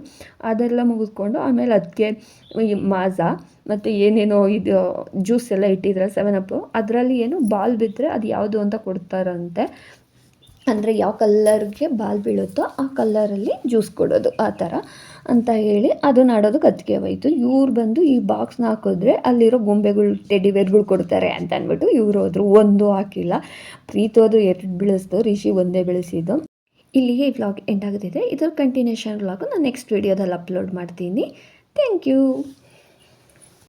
ಅದೆಲ್ಲ ಮುಗಿಸ್ಕೊಂಡು ಆಮೇಲೆ ಅದಕ್ಕೆ ಮಾಜಾ ಮತ್ತು ಏನೇನೋ ಇದು ಜ್ಯೂಸ್ ಎಲ್ಲ ಇಟ್ಟಿದ್ರೆ 7 ಅಪ್, ಅದರಲ್ಲಿ ಏನು ಬಾಲ್ ಬಿದ್ದರೆ ಅದು ಯಾವುದು ಅಂತ ಕೊಡ್ತಾರಂತೆ. ಅಂದರೆ ಯಾವ ಕಲ್ಲರ್ಗೆ ಬಾಲ್ ಬೀಳುತ್ತೋ ಆ ಕಲ್ಲರಲ್ಲಿ ಜ್ಯೂಸ್ ಕೊಡೋದು, ಆ ಥರ ಅಂತ ಹೇಳಿ ಅದನ್ನು ಆಡೋದಕ್ಕೆ ಅದಕ್ಕೆ ಹೋಯ್ತು. ಇವ್ರು ಬಂದು ಈ ಬಾಕ್ಸ್ನ ಹಾಕಿದ್ರೆ ಅಲ್ಲಿರೋ ಗೊಂಬೆಗಳು ಟೆಡಿ ಬೇರ್ಗಳು ಕೊಡ್ತಾರೆ ಅಂತ ಅಂದ್ಬಿಟ್ಟು ಇವ್ರು ಹೋದ್ರು. 1 ಹಾಕಿಲ್ಲ. ಪ್ರೀತಿ ಹೋದ್ರು 2 ಬೆಳೆಸ್ದು, ರಿಷಿ 1 ಬೆಳೆಸಿದ್ದು. ಇಲ್ಲಿಗೆ ಈ ವ್ಲಾಗ್ ಎಂಡ್ ಆಗುತ್ತಿದೆ. ಇದರ ಕಂಟಿನ್ಯೂಷನ್ ವ್ಲಾಗು ನಾನು ನೆಕ್ಸ್ಟ್ ವೀಡಿಯೋದಲ್ಲಿ ಅಪ್ಲೋಡ್ ಮಾಡ್ತೀನಿ. Thank you.